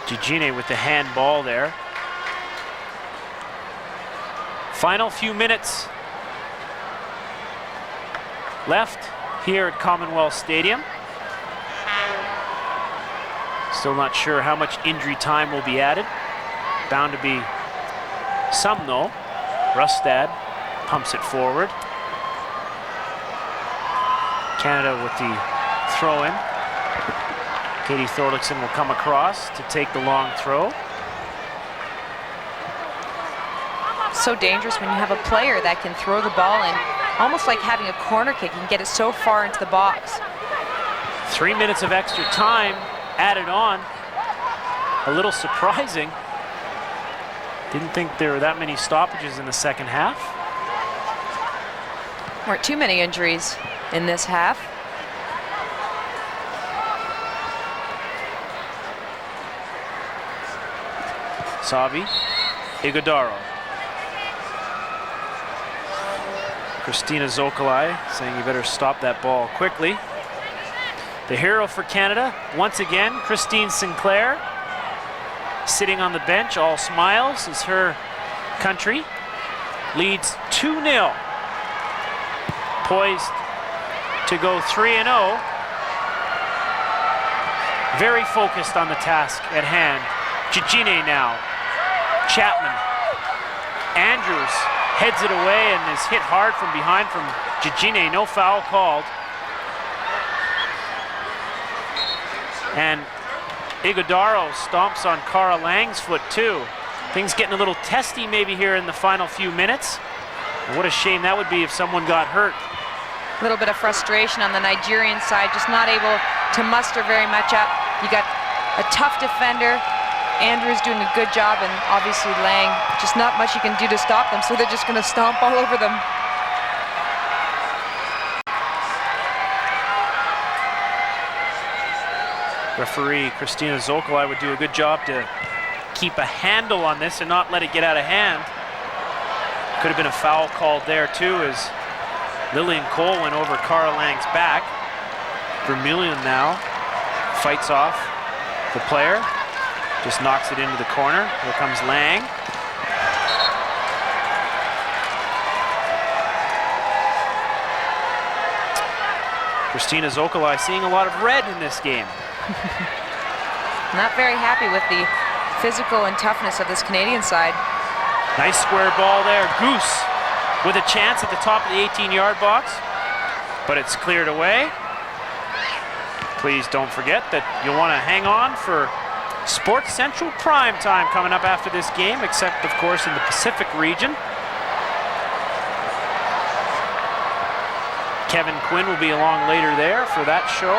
Chiejine with the handball there. Final few minutes left here at Commonwealth Stadium. Still not sure how much injury time will be added. Bound to be some though. Rustad pumps it forward. Canada with the throw-in. Katie Thorlickson will come across to take the long throw.
So dangerous when you have a player that can throw the ball in, almost like having a corner kick. You can get it so far into the box.
3 minutes of extra time added on. A little surprising. Didn't think there were that many stoppages in the second half.
Weren't too many injuries in this half.
Sabi, Ighodaro. Christina Zokolai saying you better stop that ball quickly. The hero for Canada, once again, Christine Sinclair, sitting on the bench, all smiles as her country leads 2-0. Poised to go 3-0. Very focused on the task at hand. Chiejine now. Chapman. Andrews heads it away and is hit hard from behind from Chiejine. No foul called. And Ighodaro stomps on Cara Lang's foot too. Things getting a little testy maybe here in the final few minutes. And what a shame that would be if someone got hurt.
A little bit of frustration on the Nigerian side, just not able to muster very much up. You got a tough defender. Andrews doing a good job, and obviously Lang, just not much you can do to stop them, so they're just going to stomp all over them.
Referee Christina Zokolai would do a good job to keep a handle on this and not let it get out of hand. Could have been a foul called there too, as Lillian Cole went over Cara Lang's back. Vermeulen now fights off the player, just knocks it into the corner. Here comes Lang. Christina Zokolai seeing a lot of red in this game.
Not very happy with the physical and toughness of this Canadian side.
Nice square ball there. Goose with a chance at the top of the 18-yard box, but it's cleared away. Please don't forget that you'll want to hang on for Sports Central prime time coming up after this game, except of course in the Pacific region. Kevin Quinn will be along later there for that show.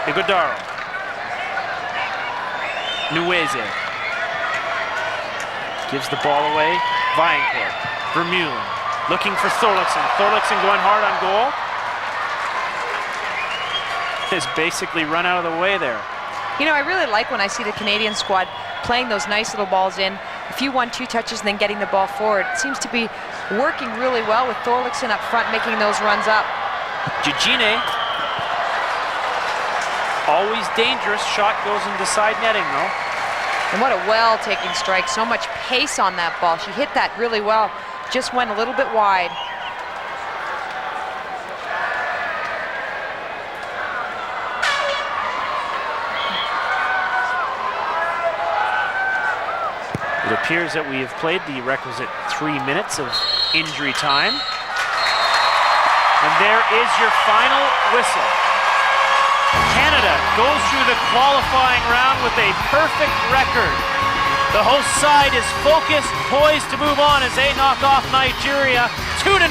Ighodaro. Nweze. Gives the ball away. Viancourt. Vermeulen. Looking for Thorlickson. Thorlickson going hard on goal. Has basically run out of the way there.
You know, I really like when I see the Canadian squad playing those nice little balls in. A few 1-2 touches and then getting the ball forward. It seems to be working really well with Thorlickson up front making those runs up.
Chiejine. Always dangerous. Shot goes into side netting though.
And what a well-taken strike. So much pace on that ball. She hit that really well. Just went a little bit wide.
It appears that we have played the requisite 3 minutes of injury time. And there is your final whistle. Canada goes through the qualifying round with a perfect record. The host side is focused, poised to move on as they knock off Nigeria 2-0.